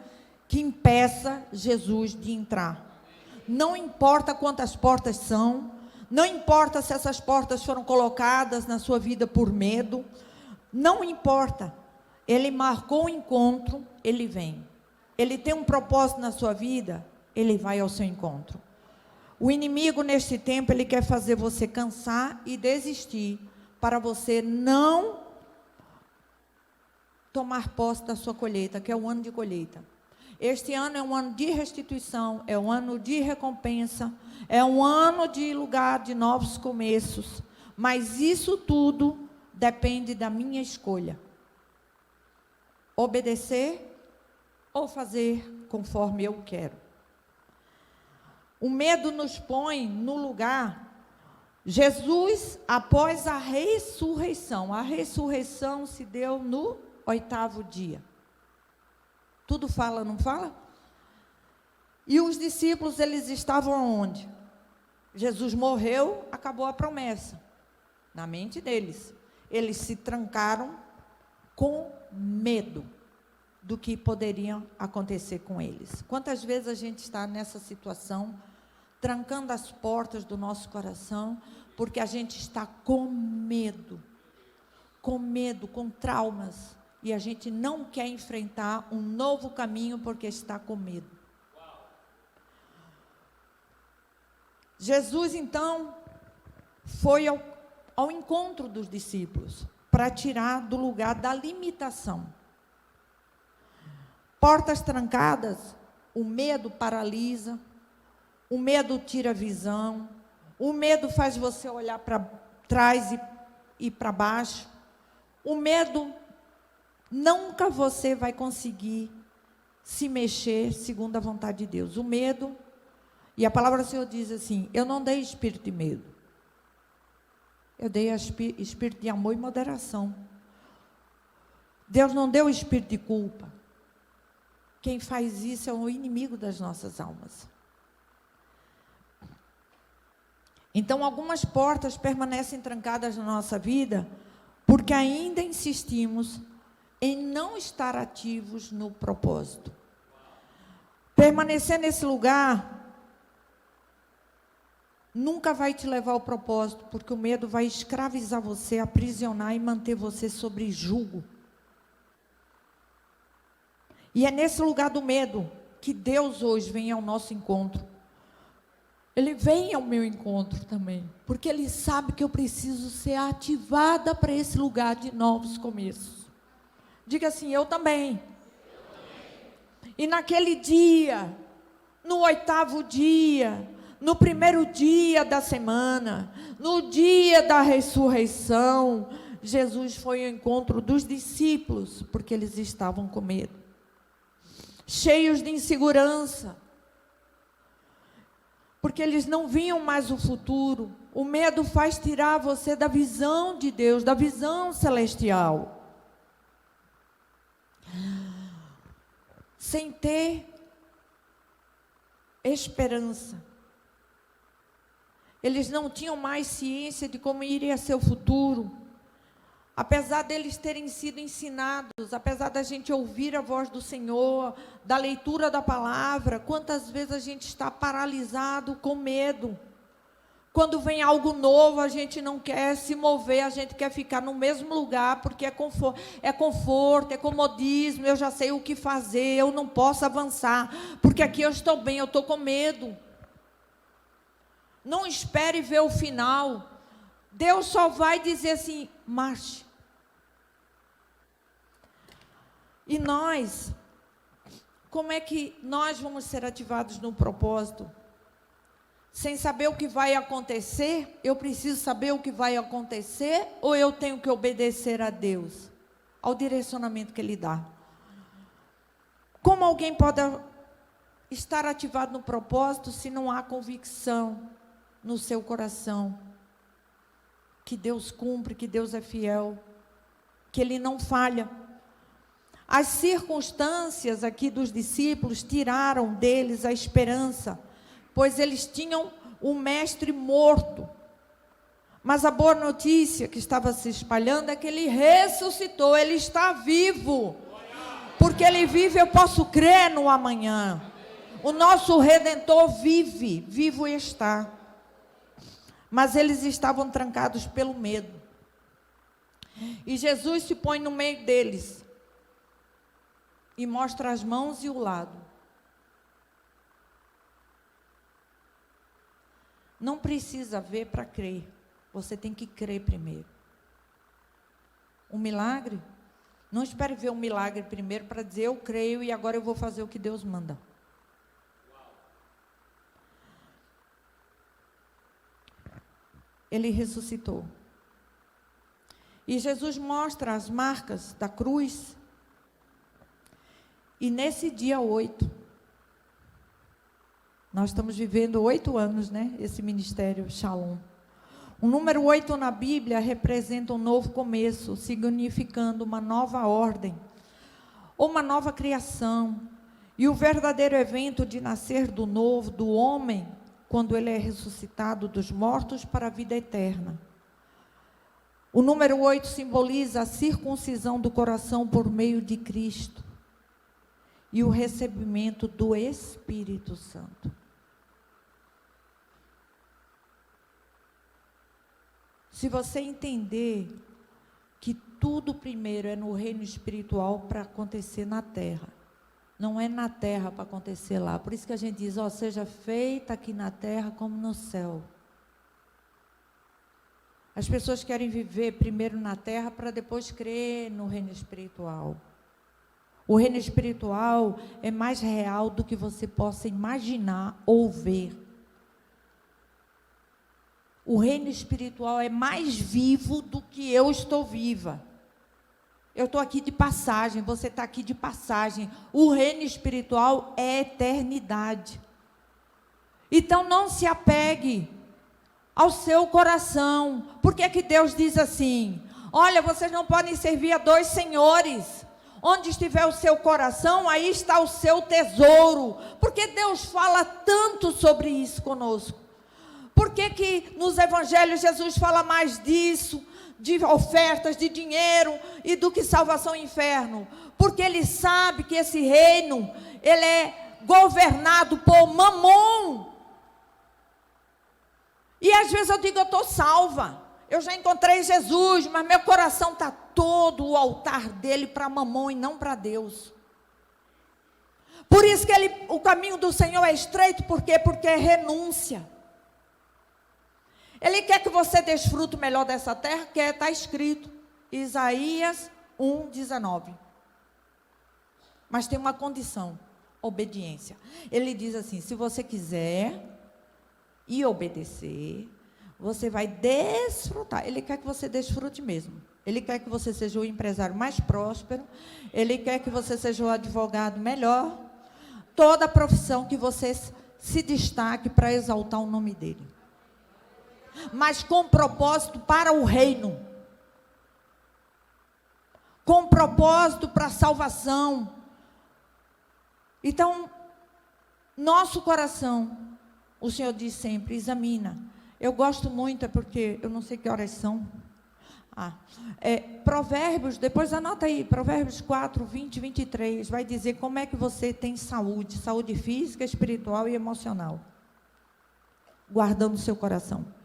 S1: que impeça Jesus de entrar. Não importa quantas portas são, não importa se essas portas foram colocadas na sua vida por medo, não importa. Ele marcou o encontro, ele vem. Ele tem um propósito na sua vida, ele vai ao seu encontro. O inimigo, neste tempo, ele quer fazer você cansar e desistir, para você não tomar posse da sua colheita, que é o ano de colheita. Este ano é um ano de restituição, é um ano de recompensa, é um ano de lugar de novos começos. Mas isso tudo depende da minha escolha. Obedecer ou fazer conforme eu quero. O medo nos põe no lugar. Jesus, após a ressurreição se deu no 8º dia. Tudo fala, não fala? E os discípulos, eles estavam onde? Jesus morreu, acabou a promessa. Na mente deles. Eles se trancaram com medo do que poderia acontecer com eles. Quantas vezes a gente está nessa situação, trancando as portas do nosso coração, porque a gente está com medo, com traumas, e a gente não quer enfrentar um novo caminho porque está com medo. Jesus, então, foi ao encontro dos discípulos, para tirar do lugar da limitação. Portas trancadas, o medo paralisa, o medo tira a visão, o medo faz você olhar para trás e para baixo. O medo, nunca você vai conseguir se mexer segundo a vontade de Deus. O medo, e a palavra do Senhor diz assim: eu não dei espírito de medo, eu dei espírito de amor e moderação. Deus não deu espírito de culpa. Quem faz isso é o inimigo das nossas almas. Então, algumas portas permanecem trancadas na nossa vida, porque ainda insistimos em não estar ativos no propósito. Permanecer nesse lugar nunca vai te levar ao propósito, porque o medo vai escravizar você, aprisionar e manter você sobre julgo. E é nesse lugar do medo que Deus hoje vem ao nosso encontro. Ele vem ao meu encontro também, porque Ele sabe que eu preciso ser ativada para esse lugar de novos começos. Diga assim: eu também. E naquele dia, no 8º dia, no primeiro dia da semana, no dia da ressurreição, Jesus foi ao encontro dos discípulos, porque eles estavam com medo, cheios de insegurança, porque eles não viam mais o futuro. O medo faz tirar você da visão de Deus, da visão celestial. Sem ter esperança. Eles não tinham mais ciência de como iria ser o futuro. Apesar deles terem sido ensinados, apesar da gente ouvir a voz do Senhor, da leitura da palavra, quantas vezes a gente está paralisado com medo. Quando vem algo novo, a gente não quer se mover, a gente quer ficar no mesmo lugar, porque é conforto, é comodismo, eu já sei o que fazer, eu não posso avançar, porque aqui eu estou bem, eu estou com medo. Não espere ver o final. Deus só vai dizer assim: marche. E nós, como é que nós vamos ser ativados no propósito? Sem saber o que vai acontecer? Eu preciso saber o que vai acontecer, ou eu tenho que obedecer a Deus, ao direcionamento que Ele dá? Como alguém pode estar ativado no propósito se não há convicção no seu coração que Deus cumpre, que Deus é fiel, que Ele não falha? As circunstâncias aqui dos discípulos tiraram deles a esperança, pois eles tinham um mestre morto. Mas a boa notícia que estava se espalhando é que Ele ressuscitou, Ele está vivo. Porque Ele vive, eu posso crer no amanhã. O nosso Redentor vive, vivo está. Mas eles estavam trancados pelo medo. E Jesus se põe no meio deles e mostra as mãos e o lado. Não precisa ver para crer. Você tem que crer primeiro. Um milagre? Não espere ver um milagre primeiro para dizer eu creio e agora eu vou fazer o que Deus manda. Ele ressuscitou. E Jesus mostra as marcas da cruz. E nesse dia 8, nós estamos vivendo 8 anos, né? Esse ministério Shalom. O número 8 na Bíblia representa um novo começo, significando uma nova ordem, ou uma nova criação. E o verdadeiro evento de nascer do novo, do homem, quando ele é ressuscitado dos mortos para a vida eterna. O número 8 simboliza a circuncisão do coração por meio de Cristo e o recebimento do Espírito Santo. Se você entender que tudo primeiro é no reino espiritual para acontecer na terra, não é na terra para acontecer lá. Por isso que a gente diz, ó, seja feita aqui na terra como no céu. As pessoas querem viver primeiro na terra para depois crer no reino espiritual. O reino espiritual é mais real do que você possa imaginar ou ver. O reino espiritual é mais vivo do que eu estou viva. Eu estou aqui de passagem, você está aqui de passagem. O reino espiritual é eternidade. Então não se apegue ao seu coração. Por que que Deus diz assim? Olha, vocês não podem servir a 2 senhores. Onde estiver o seu coração, aí está o seu tesouro. Por que Deus fala tanto sobre isso conosco? Por que que nos evangelhos Jesus fala mais disso, de ofertas, de dinheiro e do que salvação e inferno? Porque Ele sabe que esse reino, ele é governado por Mamon. E às vezes eu digo, eu estou salva, eu já encontrei Jesus, mas meu coração está todo o altar dele para Mamon e não para Deus. Por isso que o caminho do Senhor é estreito, por quê? Porque é renúncia. Ele quer que você desfrute melhor dessa terra, que está escrito, Isaías 1:19. Mas tem uma condição, obediência. Ele diz assim, se você quiser e obedecer, você vai desfrutar. Ele quer que você desfrute mesmo. Ele quer que você seja o empresário mais próspero. Ele quer que você seja o advogado melhor. Toda a profissão que você se destaque para exaltar o nome dele. Mas com propósito para o reino. Com propósito para a salvação. Então, nosso coração, o Senhor diz sempre, examina. Eu gosto muito, é porque eu não sei que horas são. Provérbios, depois anota aí, Provérbios 4, 20, 23, vai dizer como é que você tem saúde, saúde física, espiritual e emocional. Guardando o seu coração.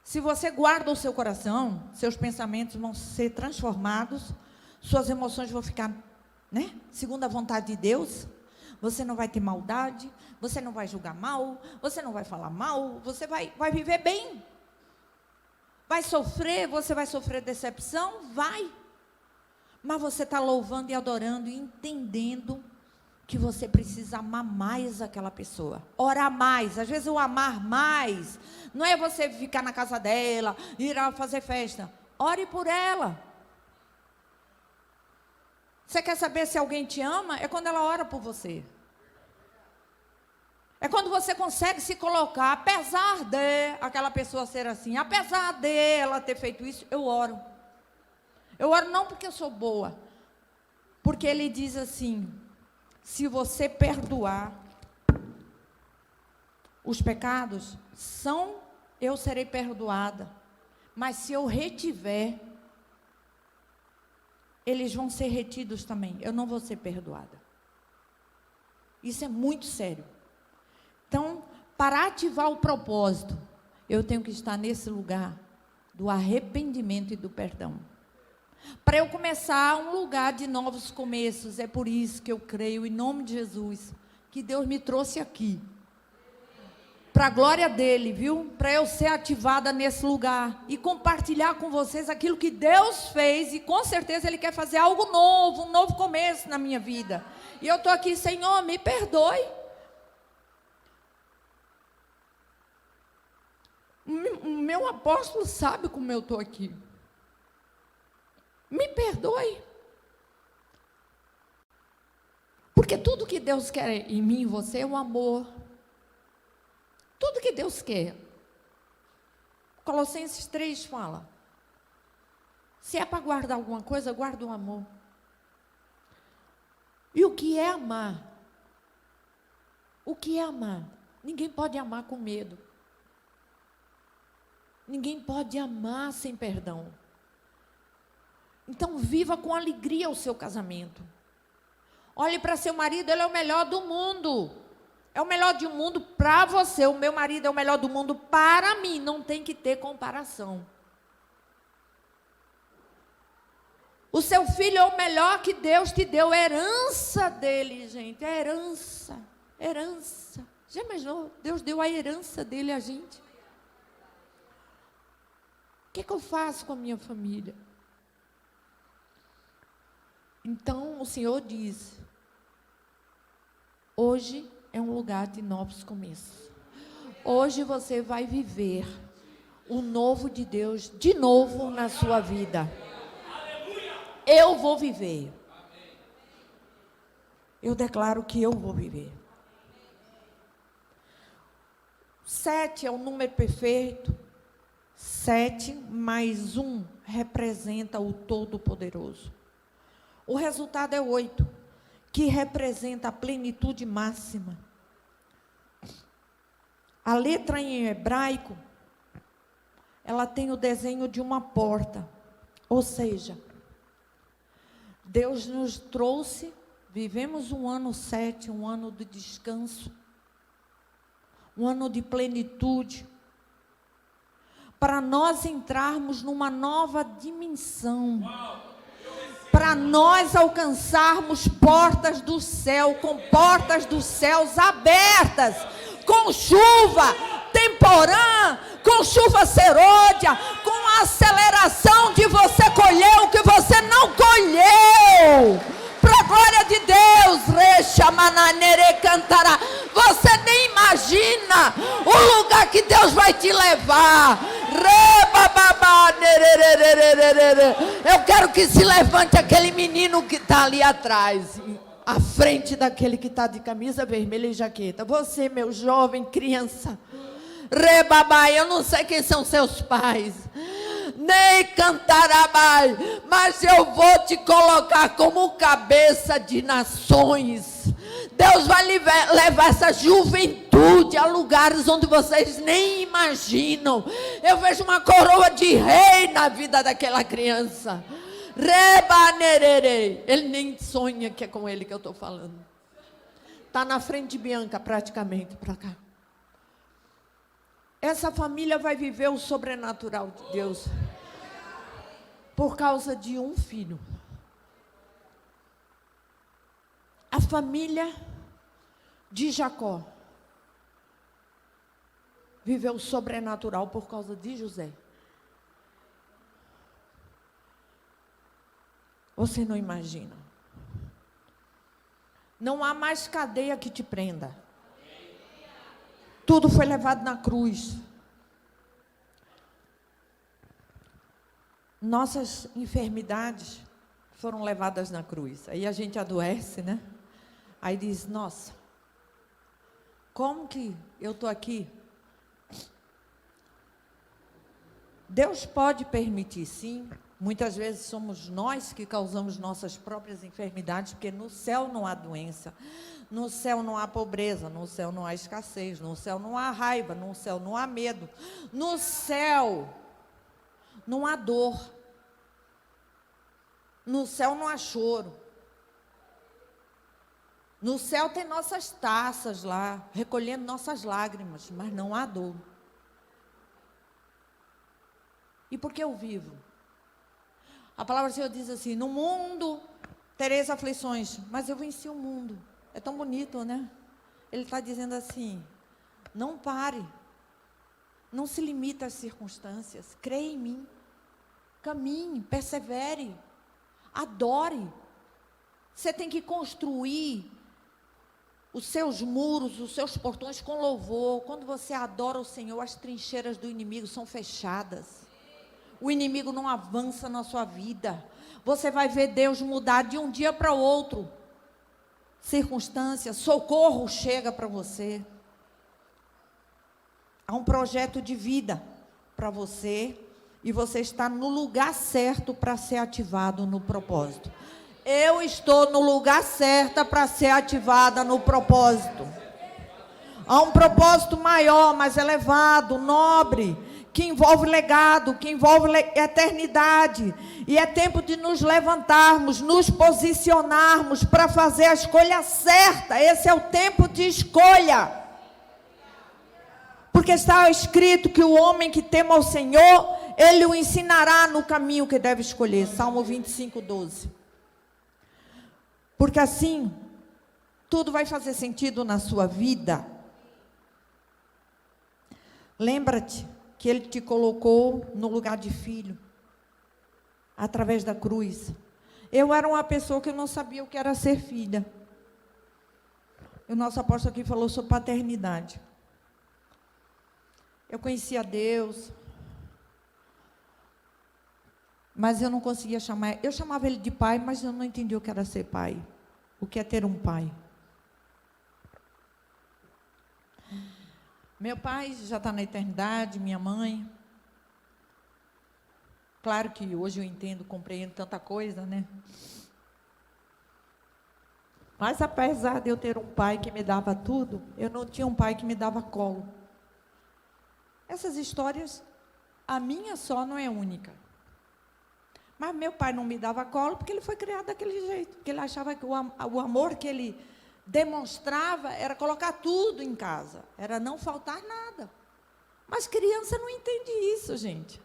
S1: Se você guarda o seu coração, seus pensamentos vão ser transformados, suas emoções vão ficar, né, segundo a vontade de Deus. Você não vai ter maldade, você não vai julgar mal, você não vai falar mal, você vai viver bem. Vai sofrer, você vai sofrer decepção? Vai. Mas você está louvando e adorando e entendendo que você precisa amar mais aquela pessoa, orar mais. Às vezes o amar mais não é você ficar na casa dela, ir lá fazer festa. Ore por ela. Você quer saber se alguém te ama? É quando ela ora por você. É quando você consegue se colocar, apesar de aquela pessoa ser assim, apesar de ela ter feito isso, eu oro. Eu oro não porque eu sou boa, porque ele diz assim, se você perdoar os pecados, eu serei perdoada. Mas se eu retiver, eles vão ser retidos também. Eu não vou ser perdoada. Isso é muito sério. Então, para ativar o propósito, eu tenho que estar nesse lugar do arrependimento e do perdão. Para eu começar um lugar de novos começos. É por isso que eu creio, em nome de Jesus, que Deus me trouxe aqui. Para a glória dele, viu? Para eu ser ativada nesse lugar e compartilhar com vocês aquilo que Deus fez, e com certeza Ele quer fazer algo novo, um novo começo na minha vida. E eu estou aqui, Senhor, me perdoe. O meu apóstolo sabe como eu estou aqui. Me perdoe. Porque tudo que Deus quer em mim e você é o amor. Tudo que Deus quer. Colossenses 3 fala: se é para guardar alguma coisa, guarda o amor. E o que é amar? O que é amar? Ninguém pode amar com medo. Ninguém pode amar sem perdão. Então viva com alegria o seu casamento. Olhe para seu marido, ele é o melhor do mundo. É o melhor do mundo para você. O meu marido é o melhor do mundo para mim. Não tem que ter comparação. O seu filho é o melhor que Deus te deu. Herança dele, gente. É herança. Herança. Já imaginou? Deus deu a herança dele a gente. O que eu faço com a minha família? Então o Senhor diz: hoje é um lugar de novos começos. Hoje você vai viver o novo de Deus de novo na sua vida. Eu vou viver. Eu declaro que eu vou viver. 7 é o número perfeito. 7 mais 1 representa o Todo-Poderoso. O resultado é 8, que representa a plenitude máxima. A letra em hebraico, ela tem o desenho de uma porta. Ou seja, Deus nos trouxe, vivemos um ano 7, um ano de descanso, um ano de plenitude, para nós entrarmos numa nova dimensão. Para nós alcançarmos portas do céu, com portas dos céus abertas, com chuva temporã, com chuva serôdia, com a aceleração de você colher o que você não colheu. Para a glória de Deus, cantará. Você nem imagina o lugar que Deus vai te levar. Eu quero que se levante aquele menino que está ali atrás, à frente daquele que está de camisa vermelha e jaqueta. Você, meu jovem, criança, rebabai, eu não sei quem são seus pais, nem cantarabai, mas eu vou te colocar como cabeça de nações. Deus vai levar essa juventude a lugares onde vocês nem imaginam. Eu vejo uma coroa de rei na vida daquela criança. Rebanererei. Ele nem sonha que é com ele que eu estou falando. Está na frente de Bianca, praticamente, para cá. Essa família vai viver o sobrenatural de Deus por causa de um filho. A família de Jacó viveu o sobrenatural por causa de José. Você não imagina. Não há mais cadeia que te prenda. Tudo foi levado na cruz. Nossas enfermidades foram levadas na cruz. Aí a gente adoece, né? Aí diz: nossa, como que eu estou aqui? Deus pode permitir, sim. Muitas vezes somos nós que causamos nossas próprias enfermidades, porque no céu não há doença, no céu não há pobreza, no céu não há escassez, no céu não há raiva, no céu não há medo, no céu não há dor. No céu não há choro. No céu tem nossas taças lá, recolhendo nossas lágrimas, mas não há dor. E por que eu vivo? A palavra do Senhor diz assim: no mundo tereis aflições, mas eu venci o mundo. É tão bonito, né? Ele está dizendo assim: não pare, não se limite às circunstâncias, creia em mim, caminhe, persevere, adore. Você tem que construir os seus muros, os seus portões com louvor. Quando você adora o Senhor, as trincheiras do inimigo são fechadas. O inimigo não avança na sua vida. Você vai ver Deus mudar de um dia para o outro. Circunstâncias, socorro chega para você. Há um projeto de vida para você. E você está no lugar certo para ser ativado no propósito. Eu estou no lugar certo para ser ativada no propósito. Há um propósito maior, mais elevado, nobre, que envolve legado, que envolve eternidade. E é tempo de nos levantarmos, nos posicionarmos para fazer a escolha certa. Esse é o tempo de escolha. Porque está escrito que o homem que tema ao Senhor, Ele o ensinará no caminho que deve escolher. Salmo 25, 12. Porque assim, tudo vai fazer sentido na sua vida. Lembra-te que Ele te colocou no lugar de filho, através da cruz. Eu era uma pessoa que não sabia o que era ser filha. O nosso apóstolo aqui falou sobre paternidade. Eu conhecia Deus, mas eu não conseguia chamar. Eu chamava Ele de pai, mas eu não entendia o que era ser pai. O que é ter um pai. Meu pai já está na eternidade, minha mãe. Claro que hoje eu entendo, compreendo tanta coisa, né? Mas apesar de eu ter um pai que me dava tudo, eu não tinha um pai que me dava colo. Essas histórias, a minha só não é única. Mas meu pai não me dava colo porque ele foi criado daquele jeito. Porque ele achava que o amor que ele demonstrava era colocar tudo em casa. Era não faltar nada. Mas criança não entende isso, gente.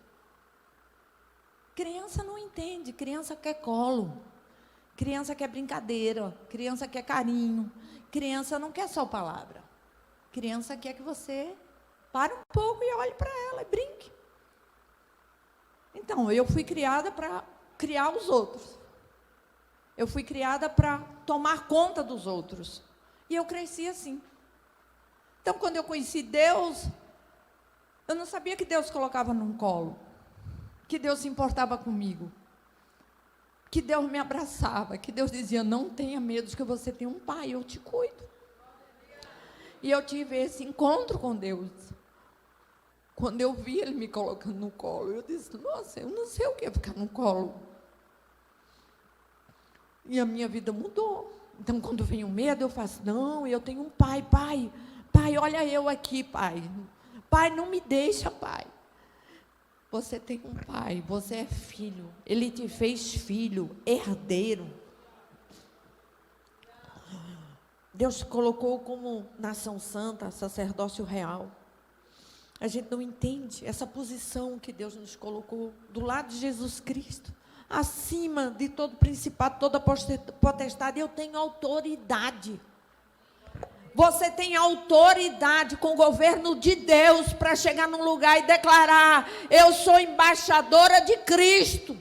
S1: Criança não entende. Criança quer colo. Criança quer brincadeira. Criança quer carinho. Criança não quer só palavra. Criança quer que você pare um pouco e olhe para ela e brinque. Então, eu fui criada para criar os outros. Eu fui criada para tomar conta dos outros. E eu cresci assim. Então, quando eu conheci Deus, eu não sabia que Deus colocava num colo. Que Deus se importava comigo. Que Deus me abraçava. Que Deus dizia: não tenha medo, que você tem um pai, eu te cuido. E eu tive esse encontro com Deus. Quando eu vi Ele me colocando no colo, eu disse: nossa, eu não sei o que é ficar no colo. E a minha vida mudou. Então, quando vem o medo, eu faço: não, eu tenho um pai, pai, olha eu aqui, pai. Pai, não me deixa, pai. Você tem um pai, você é filho. Ele te fez filho, herdeiro. Deus te colocou como nação santa, sacerdócio real. A gente não entende essa posição que Deus nos colocou do lado de Jesus Cristo, acima de todo principado, toda potestade. Eu tenho autoridade. Você tem autoridade com o governo de Deus para chegar num lugar e declarar: eu sou embaixadora de Cristo.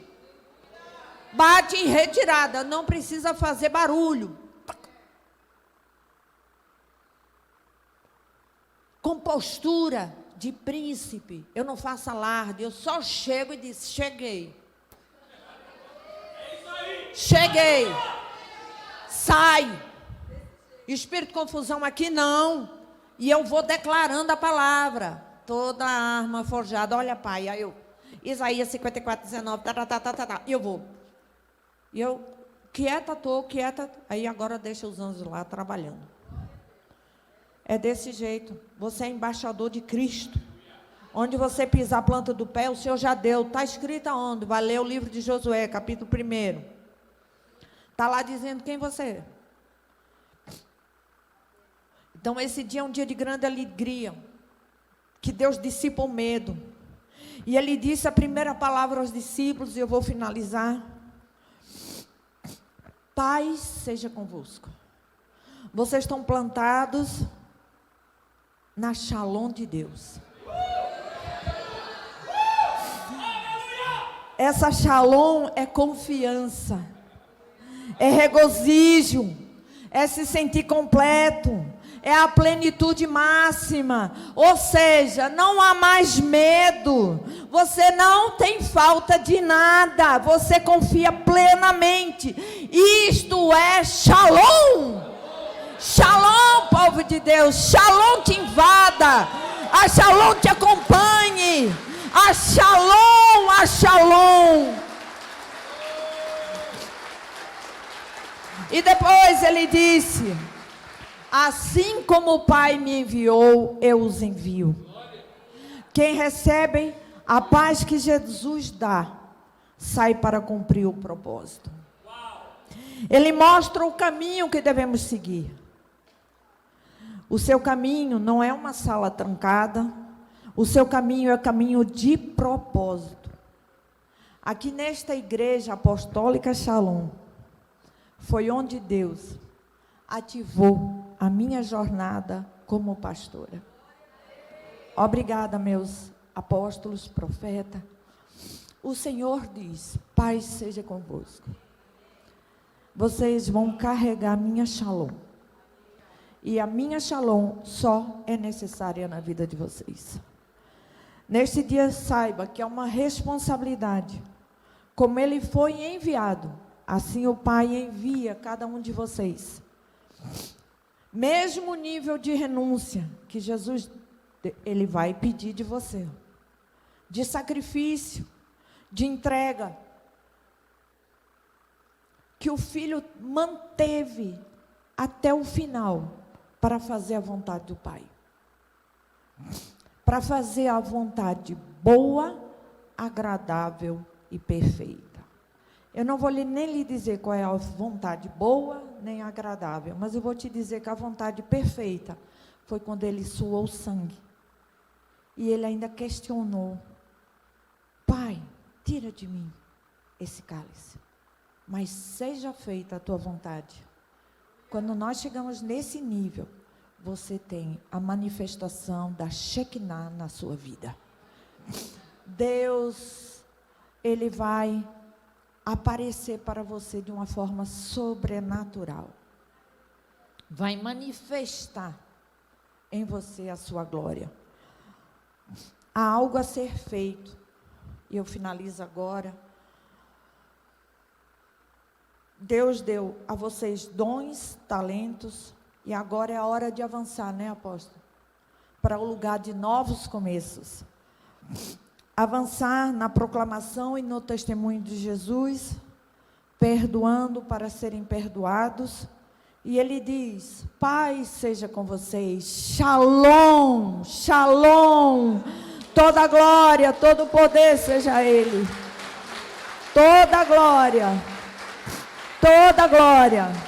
S1: Bate em retirada, não precisa fazer barulho. Com postura de príncipe, eu não faço alarde, eu só chego e digo: cheguei. Cheguei. Sai. Espírito de confusão aqui não. E eu vou declarando a palavra. Toda arma forjada. Olha, pai, aí eu, Isaías 54, 19, e eu vou. E eu, quieta, quieta. Aí agora deixa os anjos lá trabalhando. É desse jeito. Você é embaixador de Cristo. Onde você pisar a planta do pé, o Senhor já deu. Está escrito aonde? Vai ler o livro de Josué, capítulo 1. Está lá dizendo quem você é. Então, esse dia é um dia de grande alegria, que Deus dissipa o medo. E Ele disse a primeira palavra aos discípulos, e eu vou finalizar. Paz seja convosco. Vocês estão plantados na Shalom de Deus. Essa Shalom é confiança, é regozijo, é se sentir completo, é a plenitude máxima. Ou seja, não há mais medo, você não tem falta de nada, você confia plenamente. Isto é Shalom. Shalom, povo de Deus, Shalom te invada, a Shalom te acompanhe, a Shalom, a Shalom. E depois ele disse: assim como o Pai me enviou, eu os envio. Quem recebe a paz que Jesus dá, sai para cumprir o propósito. Ele mostra o caminho que devemos seguir. O seu caminho não é uma sala trancada, o seu caminho é caminho de propósito. Aqui nesta igreja apostólica Shalom, foi onde Deus ativou a minha jornada como pastora. Obrigada, meus apóstolos, profeta. O Senhor diz: paz seja convosco. Vocês vão carregar a minha Shalom. E a minha Shalom só é necessária na vida de vocês. Neste dia, saiba que é uma responsabilidade. Como ele foi enviado, assim o Pai envia cada um de vocês. Mesmo nível de renúncia que Jesus, ele vai pedir de você. De sacrifício, de entrega. Que o filho manteve até o final para fazer a vontade do Pai. Para fazer a vontade boa, agradável e perfeita. Eu não vou nem lhe dizer qual é a vontade boa, nem agradável, mas eu vou te dizer que a vontade perfeita foi quando ele suou sangue. E ele ainda questionou: Pai, tira de mim esse cálice, mas seja feita a tua vontade. Quando nós chegamos nesse nível, você tem a manifestação da Shekinah na sua vida. Deus, ele vai aparecer para você de uma forma sobrenatural. Vai manifestar em você a sua glória. Há algo a ser feito. E eu finalizo agora. Deus deu a vocês dons, talentos, e agora é a hora de avançar, né, apóstolo? Para o lugar de novos começos. Avançar na proclamação e no testemunho de Jesus, perdoando para serem perdoados. E ele diz: paz seja com vocês, Shalom, Shalom, toda glória, todo poder seja a Ele, toda glória, toda glória.